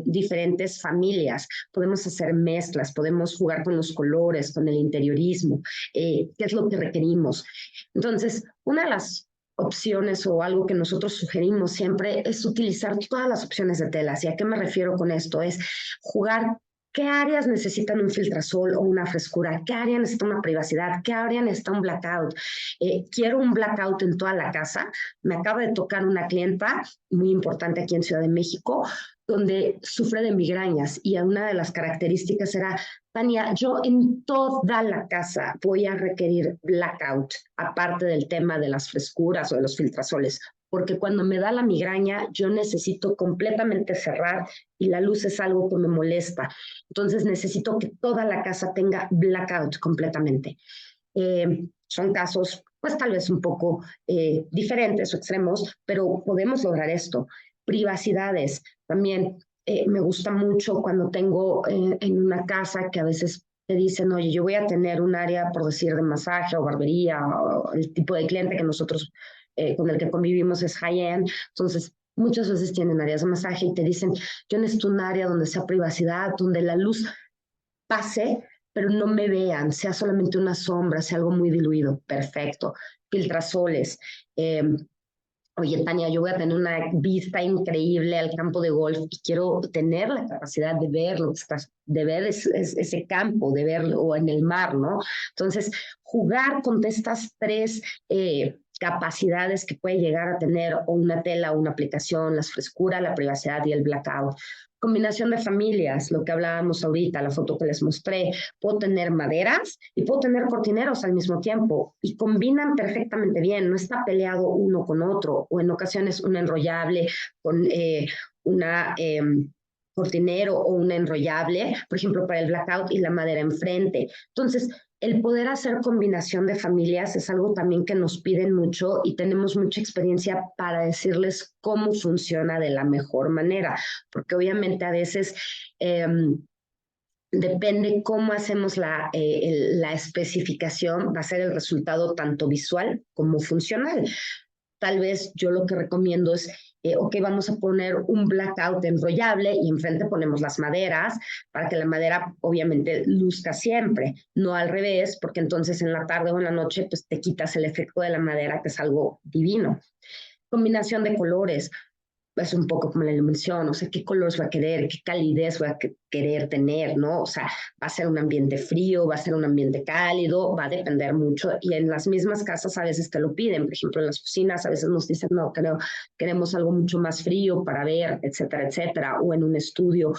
[SPEAKER 3] diferentes familias. Podemos hacer mezclas, podemos jugar con los colores, con el interiorismo, qué es lo que requerimos. Entonces, una de las opciones o algo que nosotros sugerimos siempre es utilizar todas las opciones de telas. ¿Y a qué me refiero con esto? Es jugar. ¿Qué áreas necesitan un filtrasol o una frescura? ¿Qué área necesita una privacidad? ¿Qué área necesita un blackout? Quiero un blackout en toda la casa. Me acaba de tocar una clienta muy importante aquí en Ciudad de México, donde sufre de migrañas, y una de las características era: Tania, yo en toda la casa voy a requerir blackout, aparte del tema de las frescuras o de los filtrasoles, porque cuando me da la migraña yo necesito completamente cerrar y la luz es algo que me molesta. Entonces necesito que toda la casa tenga blackout completamente. Son casos, pues tal vez un poco diferentes o extremos, pero podemos lograr esto. Privacidades, también me gusta mucho cuando tengo en una casa que a veces te dicen: oye, yo voy a tener un área, por decir, de masaje o barbería, o el tipo de cliente que nosotros con el que convivimos es high-end. Entonces, muchas veces tienen áreas de masaje y te dicen: yo necesito un área donde sea privacidad, donde la luz pase, pero no me vean, sea solamente una sombra, sea algo muy diluido. Perfecto. Filtrasoles. Oye, Tania, yo voy a tener una vista increíble al campo de golf y quiero tener la capacidad de verlo, de ver ese campo, de verlo, o en el mar, ¿no? Entonces, jugar con estas tres capacidades que puede llegar a tener o una tela o una aplicación: la frescura, la privacidad y el blackout. Combinación de familias, lo que hablábamos ahorita, la foto que les mostré. Puedo tener maderas y puedo tener cortineros al mismo tiempo y combinan perfectamente bien, no está peleado uno con otro, o en ocasiones un enrollable con una cortinero o un enrollable, por ejemplo, para el blackout, y la madera enfrente. Entonces, el poder hacer combinación de familias es algo también que nos piden mucho y tenemos mucha experiencia para decirles cómo funciona de la mejor manera, porque obviamente a veces depende cómo hacemos la especificación, va a ser el resultado tanto visual como funcional. Tal vez yo lo que recomiendo es, ok, vamos a poner un blackout enrollable y enfrente ponemos las maderas para que la madera obviamente luzca siempre, no al revés, porque entonces en la tarde o en la noche pues te quitas el efecto de la madera, que es algo divino. Combinación de colores. Es un poco como la iluminación, o sea, qué colores va a querer, qué calidez va a querer tener, ¿no? O sea, va a ser un ambiente frío, va a ser un ambiente cálido, va a depender mucho, y en las mismas casas a veces te lo piden. Por ejemplo, en las oficinas a veces nos dicen: no, queremos algo mucho más frío para ver, etcétera, etcétera, o en un estudio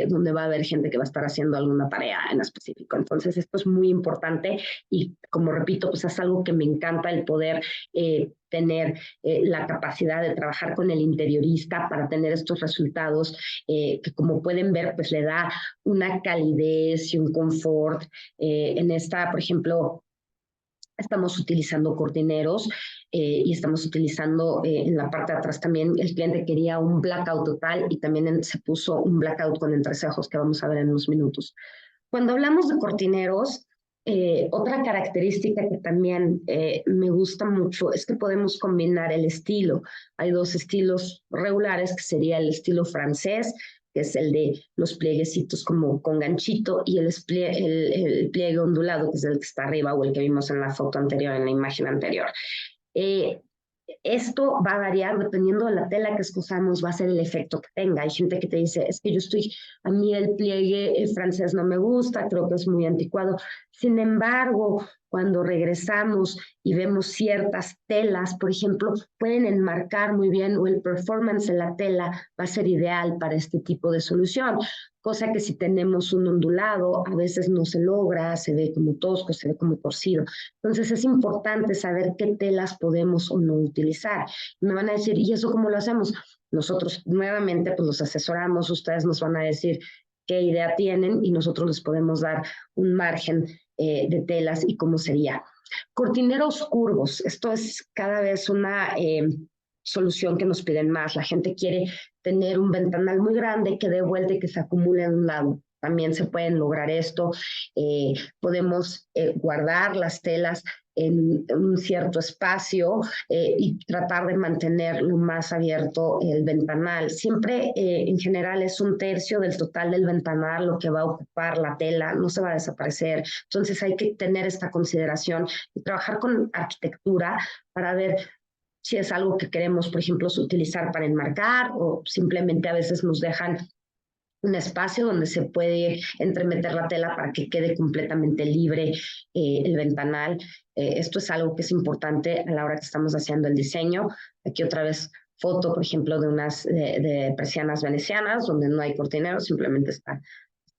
[SPEAKER 3] donde va a haber gente que va a estar haciendo alguna tarea en específico. Entonces, esto es muy importante y, como repito, pues es algo que me encanta, el poder tener la capacidad de trabajar con el interiorista para tener estos resultados que, como pueden ver, pues le da una calidez y un confort. En esta, por ejemplo, estamos utilizando cortineros y estamos utilizando en la parte de atrás también. El cliente quería un blackout total y también se puso un blackout con entrecejos que vamos a ver en unos minutos. Cuando hablamos de cortineros, Otra característica que también me gusta mucho es que podemos combinar el estilo. Hay dos estilos regulares, que sería el estilo francés, que es el de los plieguecitos como con ganchito, y el pliegue ondulado, que es el que está arriba o el que vimos en la foto anterior, en la imagen anterior. Eh, Esto va a variar dependiendo de la tela que escojamos, va a ser el efecto que tenga. Hay gente que te dice, es que a mí el pliegue francés no me gusta, creo que es muy anticuado. Sin embargo, cuando regresamos y vemos ciertas telas, por ejemplo, pueden enmarcar muy bien, o el performance de la tela va a ser ideal para este tipo de solución. Cosa que si tenemos un ondulado, a veces no se logra, se ve como tosco, se ve como torcido. Entonces es importante saber qué telas podemos o no utilizar. Me van a decir, ¿y eso cómo lo hacemos? Nosotros nuevamente pues los asesoramos, ustedes nos van a decir qué idea tienen y nosotros les podemos dar un margen de telas y cómo sería. Cortineros curvos, esto es cada vez una solución que nos piden más. La gente quiere tener un ventanal muy grande que dé vuelta y que se acumule en un lado. También se pueden lograr esto. Podemos guardar las telas en un cierto espacio y tratar de mantener lo más abierto el ventanal. Siempre, en general, es 1/3 del total del ventanal lo que va a ocupar la tela, no se va a desaparecer. Entonces hay que tener esta consideración y trabajar con arquitectura para ver si es algo que queremos, por ejemplo, utilizar para enmarcar, o simplemente a veces nos dejan un espacio donde se puede entremeter la tela para que quede completamente libre el ventanal. Esto es algo que es importante a la hora que estamos haciendo el diseño. Aquí otra vez foto, por ejemplo, de unas de persianas venecianas, donde no hay cortineros, simplemente están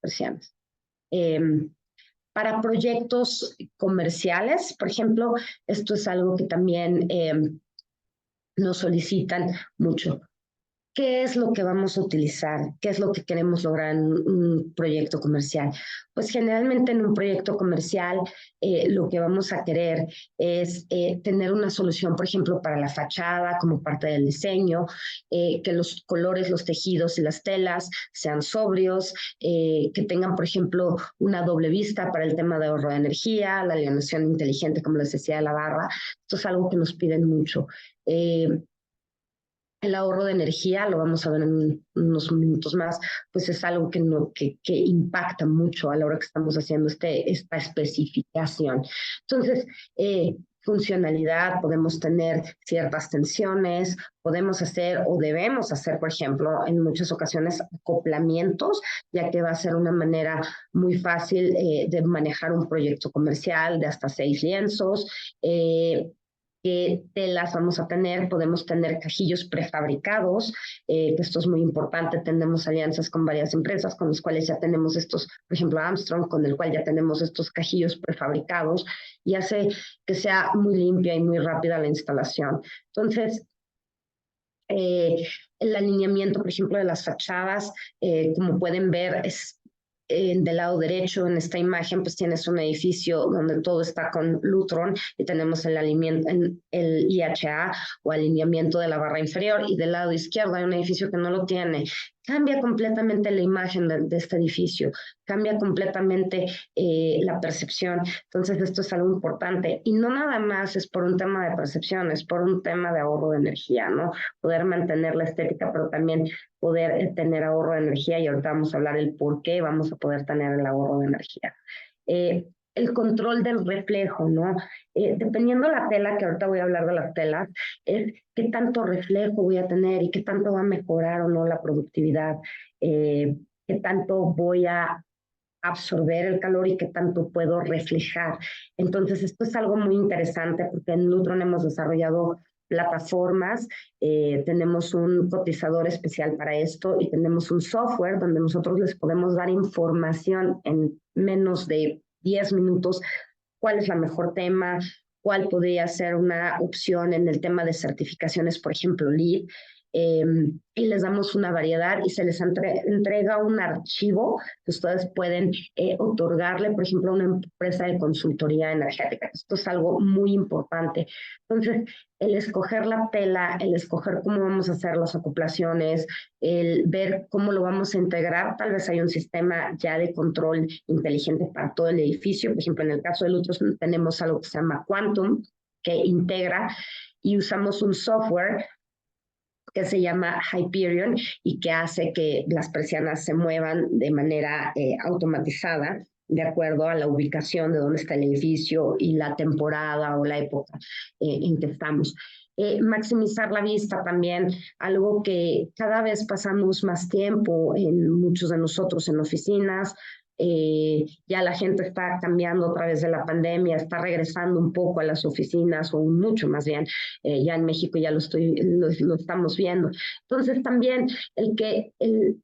[SPEAKER 3] persianas. Para proyectos comerciales, por ejemplo, esto es algo que también nos solicitan mucho. ¿Qué es lo que vamos a utilizar? ¿Qué es lo que queremos lograr en un proyecto comercial? Pues generalmente en un proyecto comercial lo que vamos a querer es tener una solución, por ejemplo, para la fachada como parte del diseño, que los colores, los tejidos y las telas sean sobrios, que tengan, por ejemplo, una doble vista para el tema de ahorro de energía, la iluminación inteligente, como les decía, de la barra. Esto es algo que nos piden mucho. El ahorro de energía, lo vamos a ver en unos minutos más, pues es algo que impacta mucho a la hora que estamos haciendo esta especificación. Entonces, funcionalidad, podemos tener ciertas tensiones, podemos hacer o debemos hacer, por ejemplo, en muchas ocasiones acoplamientos, ya que va a ser una manera muy fácil de manejar un proyecto comercial de hasta 6 lienzos. ¿Qué telas vamos a tener? Podemos tener cajillos prefabricados, que esto es muy importante. Tenemos alianzas con varias empresas con las cuales ya tenemos estos, por ejemplo, Armstrong, con el cual ya tenemos estos cajillos prefabricados, y hace que sea muy limpia y muy rápida la instalación. Entonces, el alineamiento, por ejemplo, de las fachadas, como pueden ver, es del lado derecho en esta imagen, pues tienes un edificio donde todo está con Lutron y tenemos el IHA o alineamiento de la barra inferior, y del lado izquierdo hay un edificio que no lo tiene. Cambia completamente la imagen de este edificio, cambia completamente la percepción. Entonces esto es algo importante, y no nada más es por un tema de percepción, es por un tema de ahorro de energía, ¿no? Poder mantener la estética, pero también poder tener ahorro de energía, y ahorita vamos a hablar el por qué vamos a poder tener el ahorro de energía. El control del reflejo, ¿no? Dependiendo la tela, que ahorita voy a hablar de las telas, es qué tanto reflejo voy a tener y qué tanto va a mejorar o no la productividad, qué tanto voy a absorber el calor y qué tanto puedo reflejar. Entonces, esto es algo muy interesante, porque en Lutron hemos desarrollado plataformas, tenemos un cotizador especial para esto y tenemos un software donde nosotros les podemos dar información en menos de 10 minutos, cuál es la mejor tema, cuál podría ser una opción en el tema de certificaciones, por ejemplo, LEED. y les damos una variedad y se les entrega un archivo que ustedes pueden otorgarle, por ejemplo, a una empresa de consultoría energética. Esto es algo muy importante. Entonces, el escoger la tela, el escoger cómo vamos a hacer las acoplaciones, el ver cómo lo vamos a integrar, tal vez hay un sistema ya de control inteligente para todo el edificio. Por ejemplo, en el caso de Lutros tenemos algo que se llama Quantum, que integra, y usamos un software que se llama Hyperion y que hace que las persianas se muevan de manera automatizada de acuerdo a la ubicación de dónde está el edificio y la temporada o la época en que estamos. Maximizar la vista también, algo que cada vez pasamos más tiempo en muchos de nosotros en oficinas. Ya la gente está cambiando a través de la pandemia, está regresando un poco a las oficinas, o mucho más bien, ya en México ya lo estamos viendo. Entonces también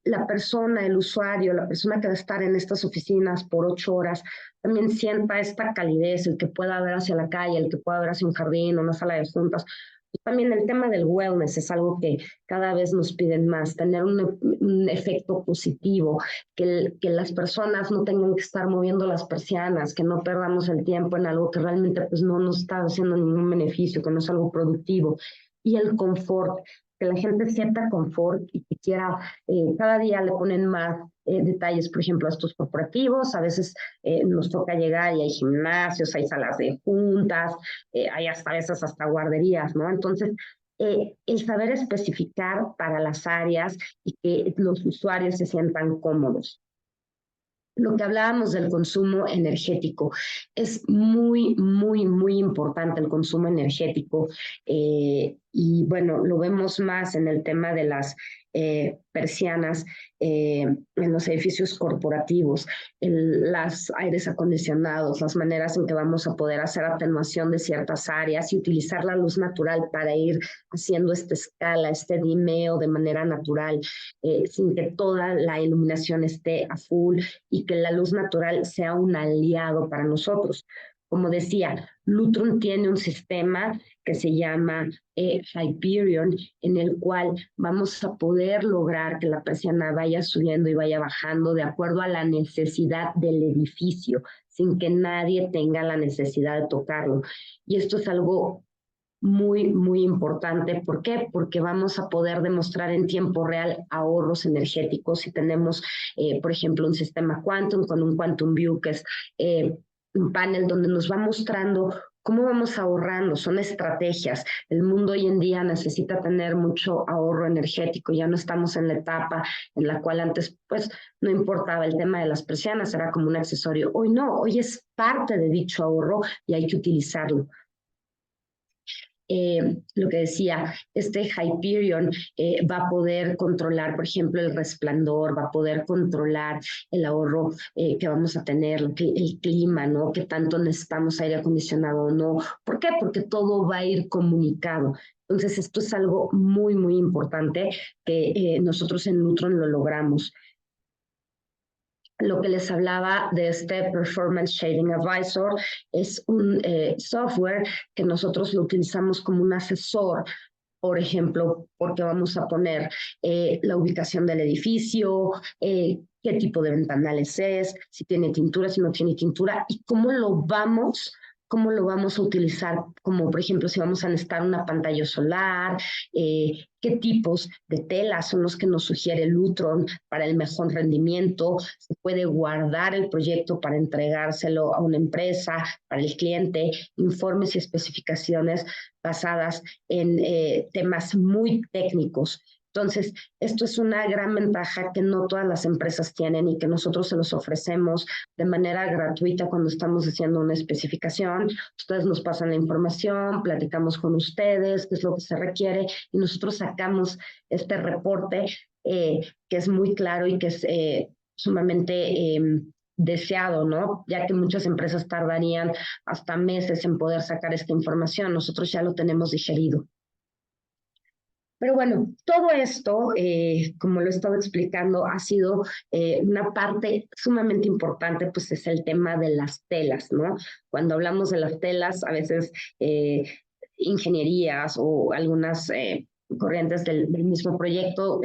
[SPEAKER 3] la persona, el usuario, la persona que va a estar en estas oficinas por 8 horas, también sienta esta calidez, el que pueda ver hacia la calle, el que pueda ver hacia un jardín o una sala de juntas. También el tema del wellness es algo que cada vez nos piden más, tener un efecto positivo, que las personas no tengan que estar moviendo las persianas, que no perdamos el tiempo en algo que realmente pues, no nos está haciendo ningún beneficio, que no es algo productivo. Y el confort, que la gente sienta confort y que quiera, cada día le ponen más detalles, por ejemplo, a estos corporativos. A veces nos toca llegar y hay gimnasios, hay salas de juntas, hay hasta a veces hasta guarderías, ¿no? Entonces, el saber especificar para las áreas y que los usuarios se sientan cómodos. Lo que hablábamos del consumo energético, es muy, muy, muy importante el consumo energético, y bueno, lo vemos más en el tema de las persianas en los edificios corporativos, los aires acondicionados, las maneras en que vamos a poder hacer atenuación de ciertas áreas y utilizar la luz natural para ir haciendo esta escala, este dimeo de manera natural, sin que toda la iluminación esté a full y que la luz natural sea un aliado para nosotros. Como decía, Lutron tiene un sistema que se llama Hyperion, en el cual vamos a poder lograr que la persiana vaya subiendo y vaya bajando de acuerdo a la necesidad del edificio, sin que nadie tenga la necesidad de tocarlo. Y esto es algo muy, muy importante. ¿Por qué? Porque vamos a poder demostrar en tiempo real ahorros energéticos si tenemos, por ejemplo, un sistema Quantum con un Quantum View, que es un panel donde nos va mostrando cómo vamos ahorrando. Son estrategias. El mundo hoy en día necesita tener mucho ahorro energético. Ya no estamos en la etapa en la cual antes, pues, no importaba el tema de las persianas, era como un accesorio. Hoy no, hoy es parte de dicho ahorro y hay que utilizarlo. Lo que decía, este Hyperion va a poder controlar, por ejemplo, el resplandor, va a poder controlar el ahorro que vamos a tener, el clima, ¿no? ¿Qué tanto necesitamos aire acondicionado o no? ¿Por qué? Porque todo va a ir comunicado. Entonces, esto es algo muy, muy importante que nosotros en Lutron lo logramos. Lo que les hablaba de este Performance Shading Advisor es un software que nosotros lo utilizamos como un asesor, por ejemplo, porque vamos a poner la ubicación del edificio, qué tipo de ventanales es, si tiene tintura, si no tiene tintura, y cómo lo vamos a utilizar, como por ejemplo si vamos a necesitar una pantalla solar, qué tipos de telas son los que nos sugiere Lutron para el mejor rendimiento. Se puede guardar el proyecto para entregárselo a una empresa, para el cliente, informes y especificaciones basadas en temas muy técnicos. Entonces, esto es una gran ventaja que no todas las empresas tienen y que nosotros se los ofrecemos de manera gratuita cuando estamos haciendo una especificación. Ustedes nos pasan la información, platicamos con ustedes, qué es lo que se requiere, y nosotros sacamos este reporte que es muy claro y que es sumamente deseado, ¿no? Ya que muchas empresas tardarían hasta meses en poder sacar esta información. Nosotros ya lo tenemos digerido. Pero bueno, todo esto, como lo he estado explicando, ha sido una parte sumamente importante, pues es el tema de las telas, ¿no? Cuando hablamos de las telas, a veces ingenierías o algunas corrientes del mismo proyecto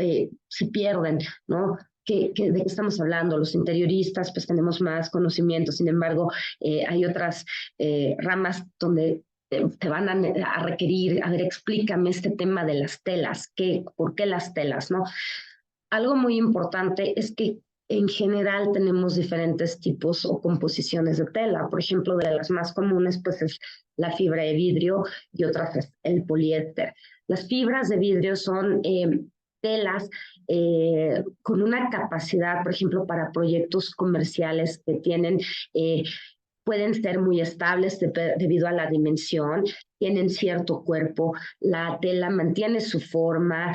[SPEAKER 3] se pierden, ¿no? ¿De qué estamos hablando? Los interioristas pues tenemos más conocimiento, sin embargo hay otras ramas donde te van a requerir, a ver, explícame este tema de las telas, ¿por qué las telas, no? Algo muy importante es que en general tenemos diferentes tipos o composiciones de tela. Por ejemplo, de las más comunes pues es la fibra de vidrio y otras es el poliéster. Las fibras de vidrio son telas con una capacidad, por ejemplo, para proyectos comerciales que tienen pueden ser muy estables debido a la dimensión, tienen cierto cuerpo, la tela mantiene su forma,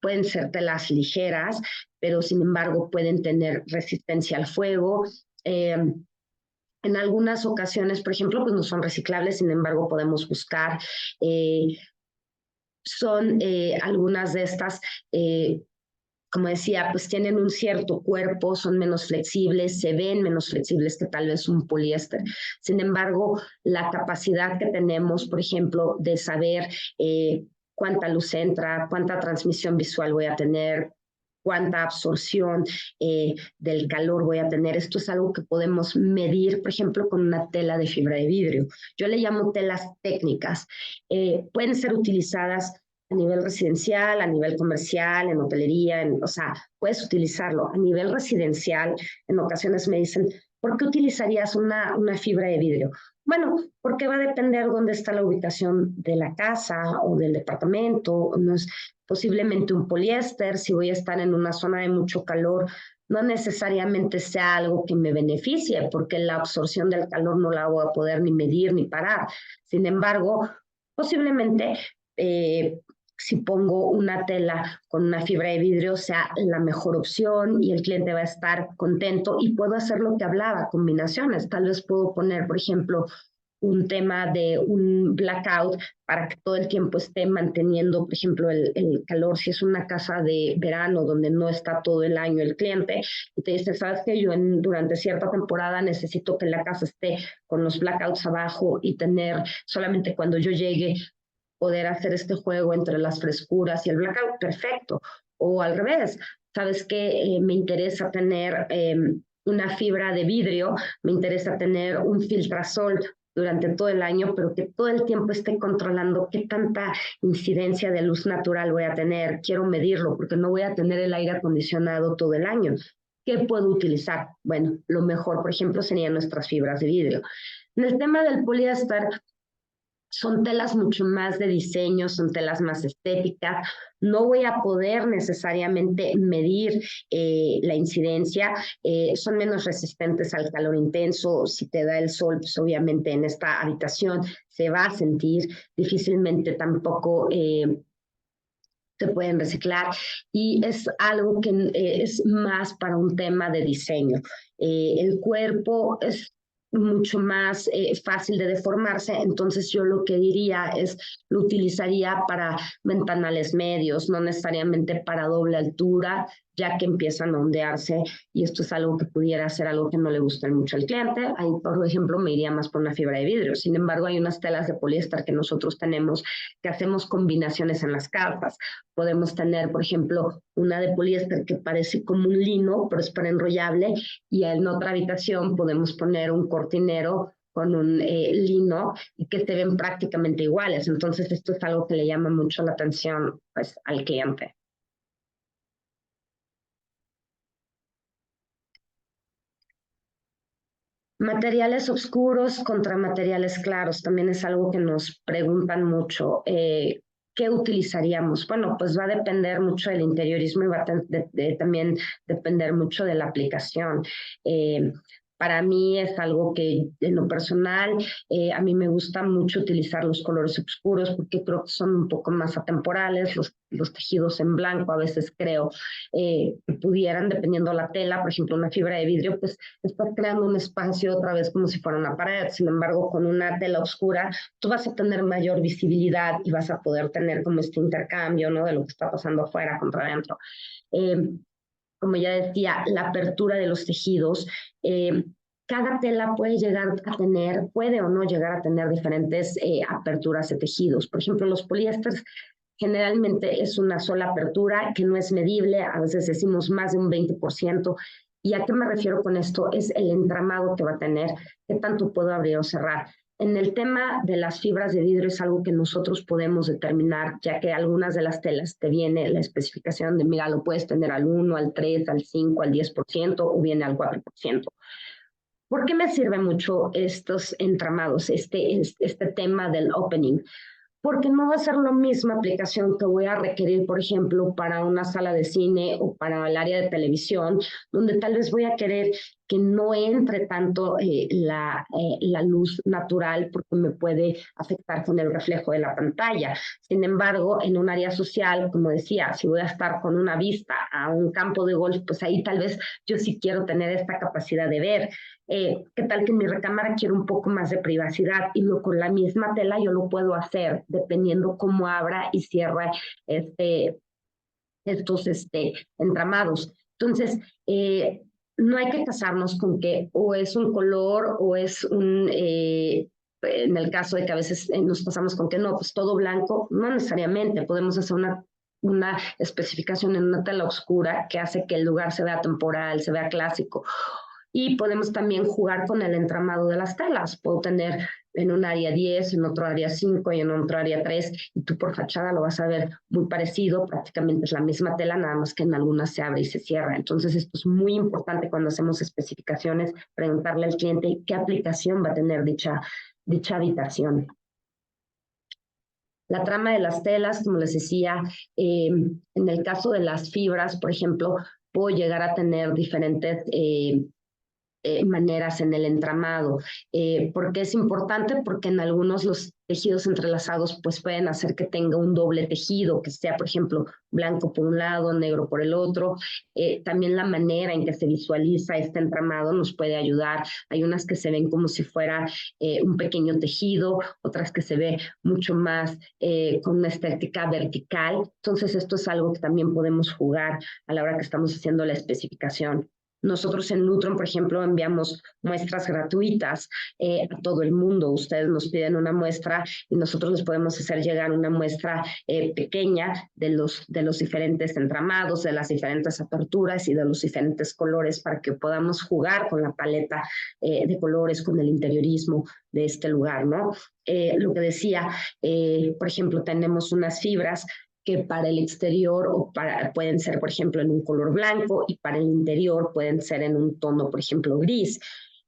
[SPEAKER 3] pueden ser telas ligeras, pero sin embargo pueden tener resistencia al fuego. En algunas ocasiones, por ejemplo, pues no son reciclables, sin embargo podemos buscar, son algunas de estas como decía, pues tienen un cierto cuerpo, son menos flexibles, se ven menos flexibles que tal vez un poliéster. Sin embargo, la capacidad que tenemos, por ejemplo, de saber cuánta luz entra, cuánta transmisión visual voy a tener, cuánta absorción del calor voy a tener. Esto es algo que podemos medir, por ejemplo, con una tela de fibra de vidrio. Yo le llamo telas técnicas. Pueden ser utilizadas a nivel residencial, a nivel comercial, en hotelería, o sea, puedes utilizarlo. A nivel residencial, en ocasiones me dicen, ¿por qué utilizarías una fibra de vidrio? Bueno, porque va a depender dónde está la ubicación de la casa o del departamento, no es posiblemente un poliéster, si voy a estar en una zona de mucho calor, no necesariamente sea algo que me beneficie, porque la absorción del calor no la voy a poder ni medir ni parar. Sin embargo, posiblemente si pongo una tela con una fibra de vidrio sea la mejor opción y el cliente va a estar contento y puedo hacer lo que hablaba, combinaciones. Tal vez puedo poner, por ejemplo, un tema de un blackout para que todo el tiempo esté manteniendo, por ejemplo, el calor. Si es una casa de verano donde no está todo el año el cliente y te dice, sabes que yo durante cierta temporada necesito que la casa esté con los blackouts abajo y tener solamente cuando yo llegue poder hacer este juego entre las frescuras y el blackout, perfecto. O al revés, sabes que me interesa tener una fibra de vidrio, me interesa tener un filtrasol durante todo el año, pero que todo el tiempo esté controlando qué tanta incidencia de luz natural voy a tener. Quiero medirlo porque no voy a tener el aire acondicionado todo el año. ¿Qué puedo utilizar? Bueno, lo mejor, por ejemplo, serían nuestras fibras de vidrio. En el tema del poliéster, son telas mucho más de diseño, son telas más estéticas. No voy a poder necesariamente medir la incidencia, son menos resistentes al calor intenso. Si te da el sol, pues obviamente en esta habitación se va a sentir, difícilmente tampoco se pueden reciclar y es algo que es más para un tema de diseño. El cuerpo es mucho más fácil de deformarse, entonces yo lo que diría es lo utilizaría para ventanales medios, no necesariamente para doble altura, ya que empiezan a ondearse y esto es algo que pudiera ser algo que no le guste mucho al cliente. Ahí, por ejemplo, me iría más por una fibra de vidrio. Sin embargo, hay unas telas de poliéster que nosotros tenemos que hacemos combinaciones en las carpas. Podemos tener, por ejemplo, una de poliéster que parece como un lino, pero es para enrollable, y en otra habitación podemos poner un cortinero con un lino y que se ven prácticamente iguales. Entonces, esto es algo que le llama mucho la atención pues, al cliente. Materiales oscuros contra materiales claros, también es algo que nos preguntan mucho. ¿Qué utilizaríamos? Bueno, pues va a depender mucho del interiorismo y va a también depender mucho de la aplicación. Para mí es algo que en lo personal, a mí me gusta mucho utilizar los colores oscuros porque creo que son un poco más atemporales, los tejidos en blanco a veces creo que pudieran, dependiendo la tela, por ejemplo una fibra de vidrio, pues estás creando un espacio otra vez como si fuera una pared. Sin embargo, con una tela oscura, tú vas a tener mayor visibilidad y vas a poder tener como este intercambio, ¿no? De lo que está pasando afuera contra adentro. Como ya decía, la apertura de los tejidos. Cada tela puede llegar a tener, puede o no llegar a tener diferentes aperturas de tejidos. Por ejemplo, los poliésteres generalmente es una sola apertura que no es medible, a veces decimos más de un 20%. ¿Y a qué me refiero con esto? Es el entramado que va a tener, qué tanto puedo abrir o cerrar. En el tema de las fibras de vidrio es algo que nosotros podemos determinar, ya que algunas de las telas te viene la especificación de, mira, lo puedes tener al 1, al 3, al 5, al 10% o viene al 4%. ¿Por qué me sirve mucho estos entramados, este tema del opening? Porque no va a ser la misma aplicación que voy a requerir, por ejemplo, para una sala de cine o para el área de televisión, donde tal vez voy a querer que no entre tanto la luz natural porque me puede afectar con el reflejo de la pantalla. Sin embargo, en un área social, como decía, si voy a estar con una vista a un campo de golf, pues ahí tal vez yo sí quiero tener esta capacidad de ver. ¿Qué tal que en mi recámara quiero un poco más de privacidad? Y con la misma tela yo lo puedo hacer dependiendo cómo abra y cierra estos entramados. Entonces, no hay que casarnos con que o es un color o es en el caso de que a veces nos pasamos con que no, pues todo blanco, no necesariamente, podemos hacer una especificación en una tela oscura que hace que el lugar se vea temporal, se vea clásico. Y podemos también jugar con el entramado de las telas. Puedo tener en un área 10, en otro área 5 y en otro área 3, y tú por fachada lo vas a ver muy parecido, prácticamente es la misma tela, nada más que en algunas se abre y se cierra. Entonces esto es muy importante cuando hacemos especificaciones, preguntarle al cliente qué aplicación va a tener dicha habitación. La trama de las telas, como les decía, en el caso de las fibras, por ejemplo, puedo llegar a tener diferentes maneras en el entramado. ¿Por qué es importante? Porque en algunos los tejidos entrelazados pues pueden hacer que tenga un doble tejido, que sea, por ejemplo, blanco por un lado, negro por el otro. También la manera en que se visualiza este entramado nos puede ayudar. Hay unas que se ven como si fuera un pequeño tejido, otras que se ve mucho más con una estética vertical. Entonces esto es algo que también podemos jugar a la hora que estamos haciendo la especificación. Nosotros en Nutron, por ejemplo, enviamos muestras gratuitas a todo el mundo. Ustedes nos piden una muestra y nosotros les podemos hacer llegar una muestra pequeña de los diferentes entramados, de las diferentes aperturas y de los diferentes colores para que podamos jugar con la paleta de colores, con el interiorismo de este lugar, ¿no? Lo que decía, por ejemplo, tenemos unas fibras que para el exterior pueden ser, por ejemplo, en un color blanco y para el interior pueden ser en un tono, por ejemplo, gris.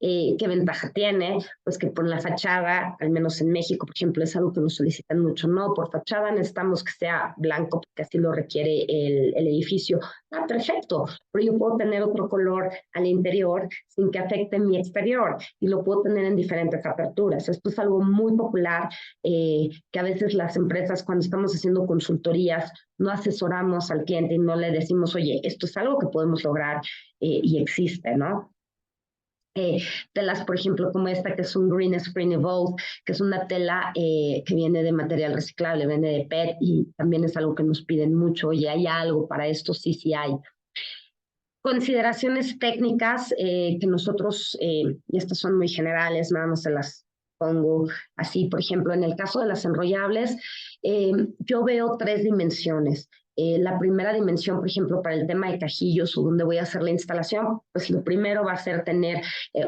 [SPEAKER 3] ¿Qué ventaja tiene? Pues que por la fachada, al menos en México, por ejemplo, es algo que nos solicitan mucho, ¿no? Por fachada necesitamos que sea blanco porque así lo requiere el edificio. Ah, perfecto, pero yo puedo tener otro color al interior sin que afecte mi exterior y lo puedo tener en diferentes aperturas. Esto es algo muy popular que a veces las empresas cuando estamos haciendo consultorías no asesoramos al cliente y no le decimos, oye, esto es algo que podemos lograr y existe, ¿no? Telas, por ejemplo, como esta que es un Green Screen Evolve, que es una tela que viene de material reciclable, viene de PET y también es algo que nos piden mucho y hay algo para esto, sí hay. Consideraciones técnicas que nosotros, y estas son muy generales, nada más se las pongo así, por ejemplo, en el caso de las enrollables, yo veo 3 dimensiones. La primera dimensión, por ejemplo, para el tema de cajillos o donde voy a hacer la instalación, pues lo primero va a ser tener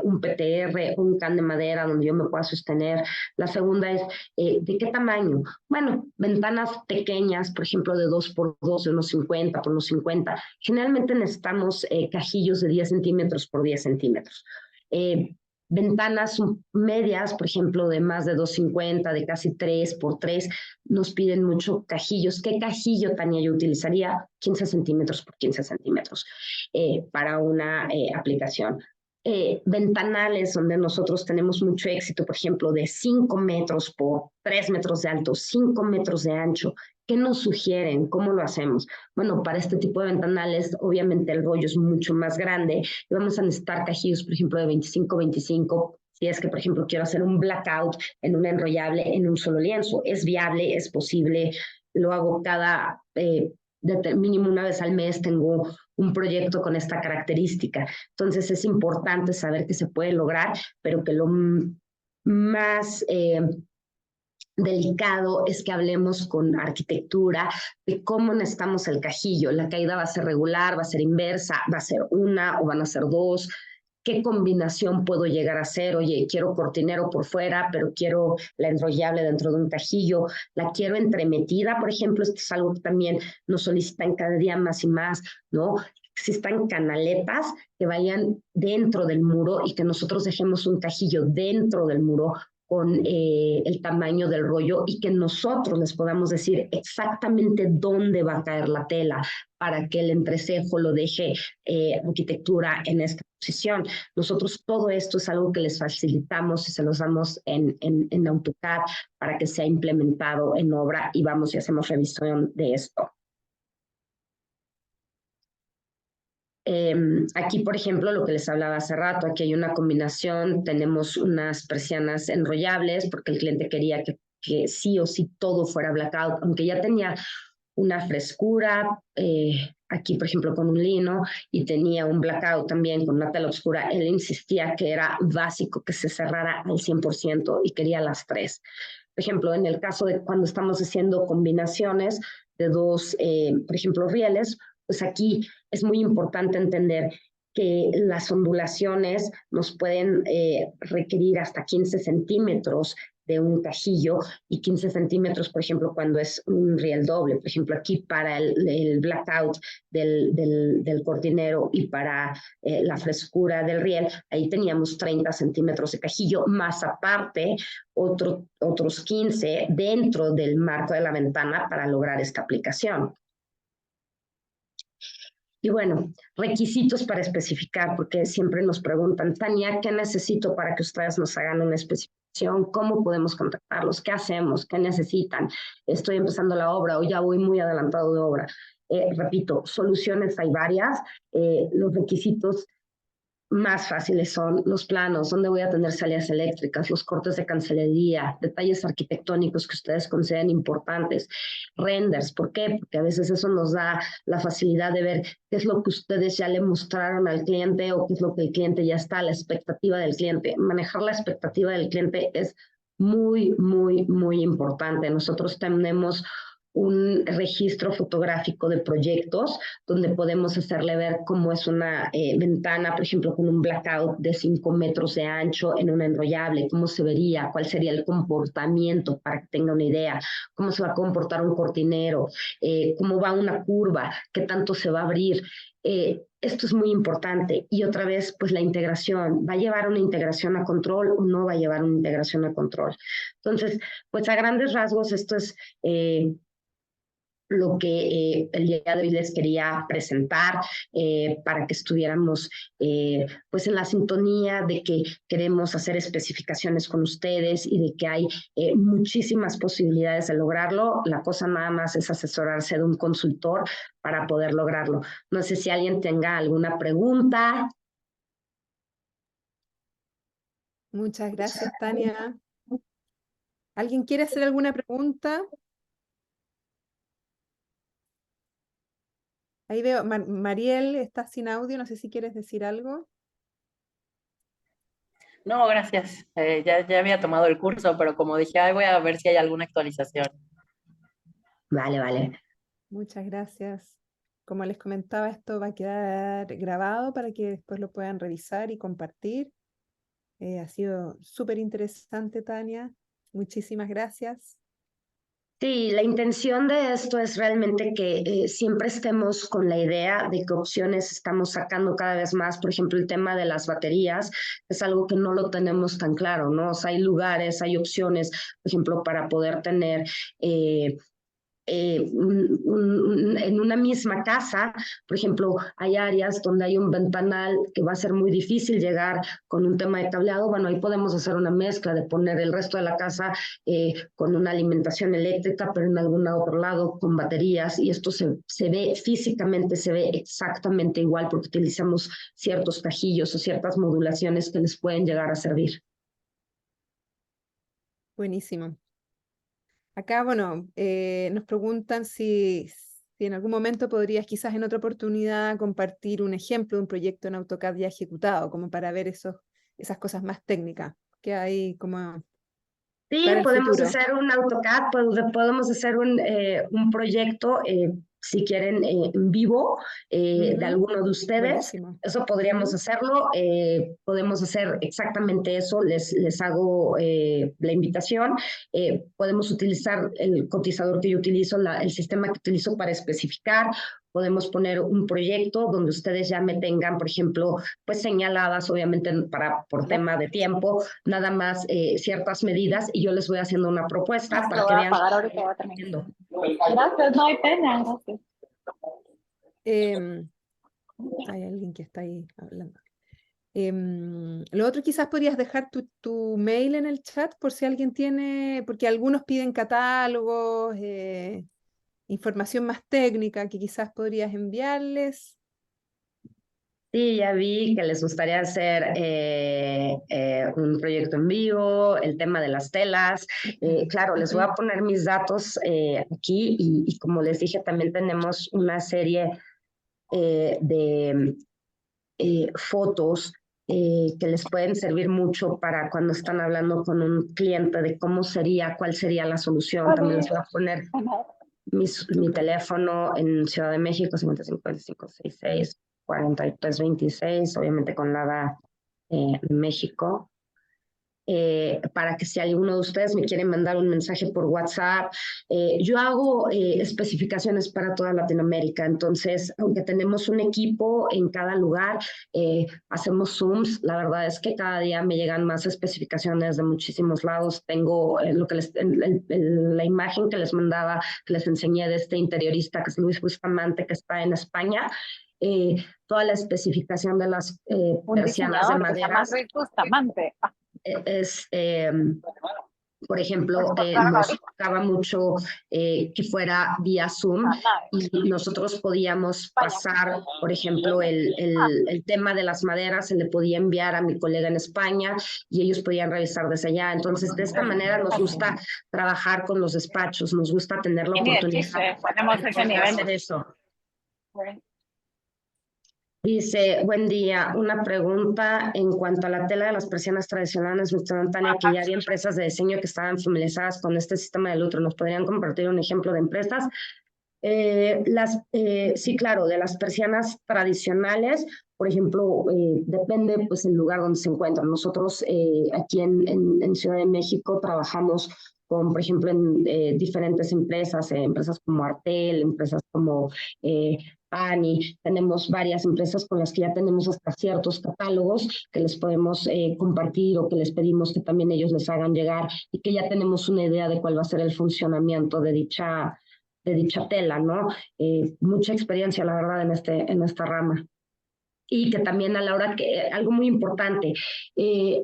[SPEAKER 3] un PTR, un can de madera donde yo me pueda sostener. La segunda es, ¿de qué tamaño? Bueno, ventanas pequeñas, por ejemplo, de 2x2, de unos 50 por unos 50. Generalmente necesitamos cajillos de 10 centímetros por 10 centímetros. Ventanas medias, por ejemplo, de más de 2.50, de casi 3x3, nos piden mucho cajillos. ¿Qué cajillo, Tania, yo utilizaría? 15 centímetros por 15 centímetros para una aplicación. Ventanales donde nosotros tenemos mucho éxito, por ejemplo, de 5 metros por 3 metros de alto, 5 metros de ancho. ¿Qué nos sugieren? ¿Cómo lo hacemos? Bueno, para este tipo de ventanales, obviamente el rollo es mucho más grande y vamos a necesitar cajillos, por ejemplo, de 25-25, si es que, por ejemplo, quiero hacer un blackout en un enrollable en un solo lienzo. Es viable, es posible, lo hago cada mínimo una vez al mes, tengo un proyecto con esta característica. Entonces es importante saber que se puede lograr, pero que lo más delicado es que hablemos con arquitectura de cómo necesitamos el cajillo. La caída va a ser regular, va a ser inversa, va a ser una o van a ser dos. ¿Qué combinación puedo llegar a hacer? Oye, quiero cortinero por fuera, pero quiero la enrollable dentro de un cajillo. La quiero entremetida, por ejemplo. Esto es algo que también nos solicitan cada día más y más, ¿no? Existan canaletas que vayan dentro del muro y que nosotros dejemos un cajillo dentro del muro con el tamaño del rollo y que nosotros les podamos decir exactamente dónde va a caer la tela para que el entrecejo lo deje arquitectura en esta posición. Nosotros todo esto es algo que les facilitamos y se los damos en AutoCAD para que sea implementado en obra y vamos y hacemos revisión de esto. Aquí, por ejemplo, lo que les hablaba hace rato, aquí hay una combinación, tenemos unas persianas enrollables porque el cliente quería que sí o sí todo fuera blackout, aunque ya tenía una frescura, aquí por ejemplo con un lino, y tenía un blackout también con una tela oscura. Él insistía que era básico que se cerrara al 100% y quería las tres. Por ejemplo, en el caso de cuando estamos haciendo combinaciones de dos, por ejemplo, rieles, pues aquí es muy importante entender que las ondulaciones nos pueden requerir hasta 15 centímetros de un cajillo y 15 centímetros, por ejemplo, cuando es un riel doble. Por ejemplo, aquí para el blackout del cortinero y para la frescura del riel, ahí teníamos 30 centímetros de cajillo, más aparte otros 15 dentro del marco de la ventana para lograr esta aplicación. Y bueno, requisitos para especificar, porque siempre nos preguntan, Tania, ¿qué necesito para que ustedes nos hagan una especificación? ¿Cómo podemos contactarlos? ¿Qué hacemos? ¿Qué necesitan? Estoy empezando la obra o ya voy muy adelantado de obra. Repito, soluciones hay varias. Los requisitos más fáciles son los planos, dónde voy a tener salidas eléctricas, los cortes de cancelería, detalles arquitectónicos que ustedes consideren importantes, renders. ¿Por qué? Porque a veces eso nos da la facilidad de ver qué es lo que ustedes ya le mostraron al cliente o qué es lo que el cliente ya está, la expectativa del cliente. Manejar la expectativa del cliente es muy, muy, muy importante. Nosotros tenemos un registro fotográfico de proyectos donde podemos hacerle ver cómo es una ventana, por ejemplo, con un blackout de 5 metros de ancho en una enrollable, cómo se vería, cuál sería el comportamiento para que tenga una idea, cómo se va a comportar un cortinero, cómo va una curva, qué tanto se va a abrir. Esto es muy importante. Y otra vez, pues la integración, ¿va a llevar una integración a control o no va a llevar una integración a control? Entonces, pues a grandes rasgos esto es lo que el día de hoy les quería presentar para que estuviéramos pues en la sintonía de que queremos hacer especificaciones con ustedes y de que hay muchísimas posibilidades de lograrlo. La cosa nada más es asesorarse de un consultor para poder lograrlo. No sé si alguien tenga alguna pregunta.
[SPEAKER 1] Muchas gracias, Tania. ¿Alguien quiere hacer alguna pregunta? Ahí veo, Mariel está sin audio, no sé si quieres decir algo.
[SPEAKER 2] No, gracias. Ya había tomado el curso, pero como dije, ay, voy a ver si hay alguna actualización.
[SPEAKER 3] Vale, vale.
[SPEAKER 1] Muchas gracias. Como les comentaba, esto va a quedar grabado para que después lo puedan revisar y compartir. Ha sido súper interesante, Tania. Muchísimas gracias.
[SPEAKER 3] Sí, la intención de esto es realmente que siempre estemos con la idea de qué opciones estamos sacando cada vez más. Por ejemplo, el tema de las baterías es algo que no lo tenemos tan claro, ¿no? O sea, hay lugares, hay opciones, por ejemplo, para poder tener en una misma casa, por ejemplo, hay áreas donde hay un ventanal que va a ser muy difícil llegar con un tema de cableado. Bueno, ahí podemos hacer una mezcla de poner el resto de la casa con una alimentación eléctrica, pero en algún otro lado con baterías, y esto se ve físicamente, se ve exactamente igual porque utilizamos ciertos cajillos o ciertas modulaciones que les pueden llegar a servir.
[SPEAKER 1] Buenísimo. Acá, bueno, nos preguntan si en algún momento podrías, quizás en otra oportunidad, compartir un ejemplo de un proyecto en AutoCAD ya ejecutado, como para ver esas cosas más técnicas que hay como
[SPEAKER 3] Sí,
[SPEAKER 1] para el
[SPEAKER 3] podemos
[SPEAKER 1] futuro.
[SPEAKER 3] hacer un AutoCAD, podemos hacer un proyecto, si quieren, en vivo, de
[SPEAKER 1] Ujú,
[SPEAKER 3] alguno de ustedes.
[SPEAKER 1] buenísimo.
[SPEAKER 3] Eso podríamos
[SPEAKER 1] Ujú.
[SPEAKER 3] hacerlo. Podemos hacer exactamente eso. Les hago la invitación. Podemos utilizar el cotizador que yo utilizo, el sistema que utilizo para especificar. Podemos poner un proyecto donde ustedes ya me tengan, por ejemplo, pues señaladas, obviamente por tema de tiempo, nada más ciertas medidas, y yo les voy haciendo una propuesta para que vean.
[SPEAKER 2] Gracias, no hay pena, gracias.
[SPEAKER 1] Hay alguien que está ahí hablando. Lo otro, quizás podrías dejar tu mail en el chat por si alguien tiene, porque algunos piden catálogos, información más técnica que quizás podrías enviarles.
[SPEAKER 3] Sí, ya vi que les gustaría hacer un proyecto en vivo, el tema de las telas. Claro, les voy a poner mis datos aquí, y como les dije, también tenemos una serie de fotos que les pueden servir mucho para cuando están hablando con un cliente de cuál sería la solución. También les voy a poner mi teléfono en Ciudad de México, 55 25 66 43 26, obviamente con la de México. Para que si alguno de ustedes me quiere mandar un mensaje por WhatsApp. Yo hago especificaciones para toda Latinoamérica, entonces, aunque tenemos un equipo en cada lugar, hacemos Zooms. La verdad es que cada día me llegan más especificaciones de muchísimos lados. Tengo la imagen que les mandaba, que les enseñé de este interiorista, que es Luis Bustamante, que está en España. Toda la especificación de las persianas de madera es, por ejemplo, nos gustaba mucho que fuera vía Zoom, y nosotros podíamos pasar, por ejemplo, el tema de las maderas se le podía enviar a mi colega en España y ellos podían revisar desde allá. Entonces, de esta manera nos gusta trabajar con los despachos, nos gusta tener la oportunidad de hacer eso. Dice, buen día, una pregunta en cuanto a la tela de las persianas tradicionales, Tania, que ya había empresas de diseño que estaban familiarizadas con este sistema de lucro. ¿Nos podrían compartir un ejemplo de empresas? Sí, claro, de las persianas tradicionales, por ejemplo, depende pues el lugar donde se encuentran. Nosotros aquí en Ciudad de México trabajamos con, por ejemplo, en diferentes empresas, empresas como Artel, empresas como Pani. Tenemos varias empresas con las que ya tenemos hasta ciertos catálogos que les podemos compartir, o que les pedimos que también ellos les hagan llegar, y que ya tenemos una idea de cuál va a ser el funcionamiento de dicha tela, ¿no? Mucha experiencia, la verdad, en esta rama. Y que también a la hora algo muy importante,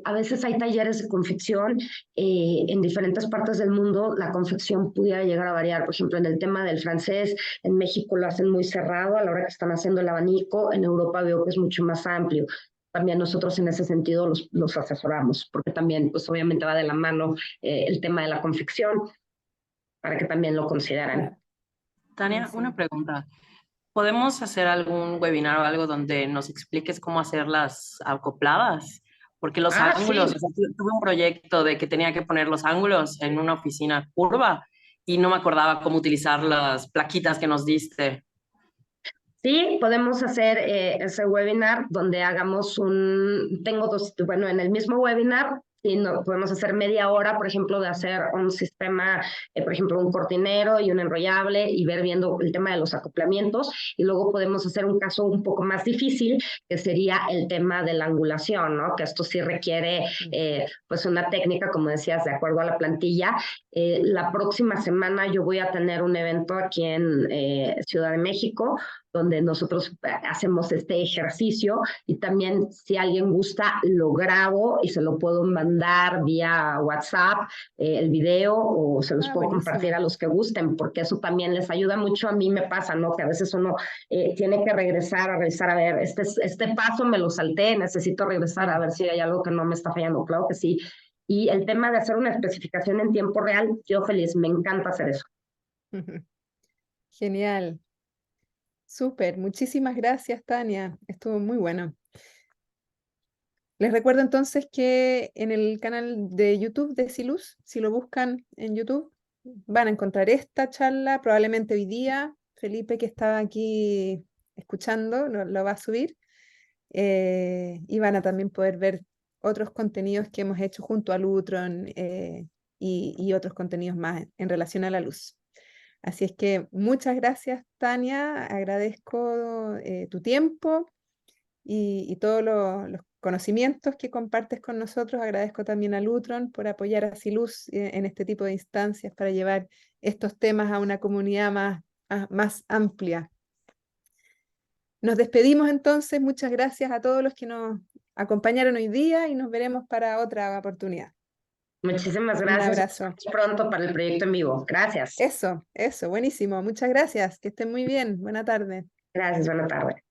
[SPEAKER 3] a veces hay talleres de confección en diferentes partes del mundo. La confección pudiera llegar a variar. Por ejemplo, en el tema del francés, en México lo hacen muy cerrado a la hora que están haciendo el abanico. En Europa veo que es mucho más amplio. También nosotros en ese sentido los asesoramos, porque también, pues obviamente va de la mano el tema de la confección, para que también lo consideran.
[SPEAKER 2] Tania, una pregunta. ¿Podemos hacer algún webinar o algo donde nos expliques cómo hacer las acopladas? Porque los ángulos,
[SPEAKER 3] Sí.
[SPEAKER 2] o sea, tuve un proyecto de que tenía que poner los ángulos en una oficina curva y no me acordaba cómo utilizar las plaquitas que nos diste.
[SPEAKER 3] Sí, podemos hacer ese webinar donde tengo dos, bueno, en el mismo webinar, y no, podemos hacer media hora, por ejemplo, de hacer un sistema, por ejemplo, un cortinero y un enrollable, y viendo el tema de los acoplamientos. Y luego podemos hacer un caso un poco más difícil, que sería el tema de la angulación, ¿no? Que esto sí requiere, pues, una técnica, como decías, de acuerdo a la plantilla. La próxima semana yo voy a tener un evento aquí en Ciudad de México, donde nosotros hacemos este ejercicio, y también, si alguien gusta, lo grabo y se lo puedo mandar vía WhatsApp, el video, o se los puedo compartir a los que gusten, porque eso también les ayuda mucho. A mí me pasa, ¿no? Que a veces uno tiene que regresar a revisar, a ver, este paso me lo salté, necesito regresar a ver si hay algo que no me está fallando. Claro que sí. Y el tema de hacer una especificación en tiempo real, yo feliz, me encanta hacer eso.
[SPEAKER 1] Genial. Súper, muchísimas gracias, Tania. Estuvo muy bueno. Les recuerdo entonces que en el canal de YouTube de Siluz, si lo buscan en YouTube, van a encontrar esta charla, probablemente hoy día. Felipe, que estaba aquí escuchando, lo va a subir. Y van a también poder ver otros contenidos que hemos hecho junto a Lutron y otros contenidos más en relación a la luz. Así es que muchas gracias, Tania. Agradezco tu tiempo y todos los conocimientos que compartes con nosotros. Agradezco también a Lutron por apoyar a Siluz en este tipo de instancias para llevar estos temas a una comunidad más amplia. Nos despedimos entonces. Muchas gracias a todos los que nos acompañaron hoy día y nos veremos para otra oportunidad.
[SPEAKER 3] Muchísimas
[SPEAKER 1] Un
[SPEAKER 3] gracias.
[SPEAKER 1] abrazo.
[SPEAKER 3] Pronto para el proyecto en vivo. Gracias.
[SPEAKER 1] Eso, buenísimo. Muchas gracias. Que estén muy bien. Buena tarde.
[SPEAKER 3] Gracias, buena tarde.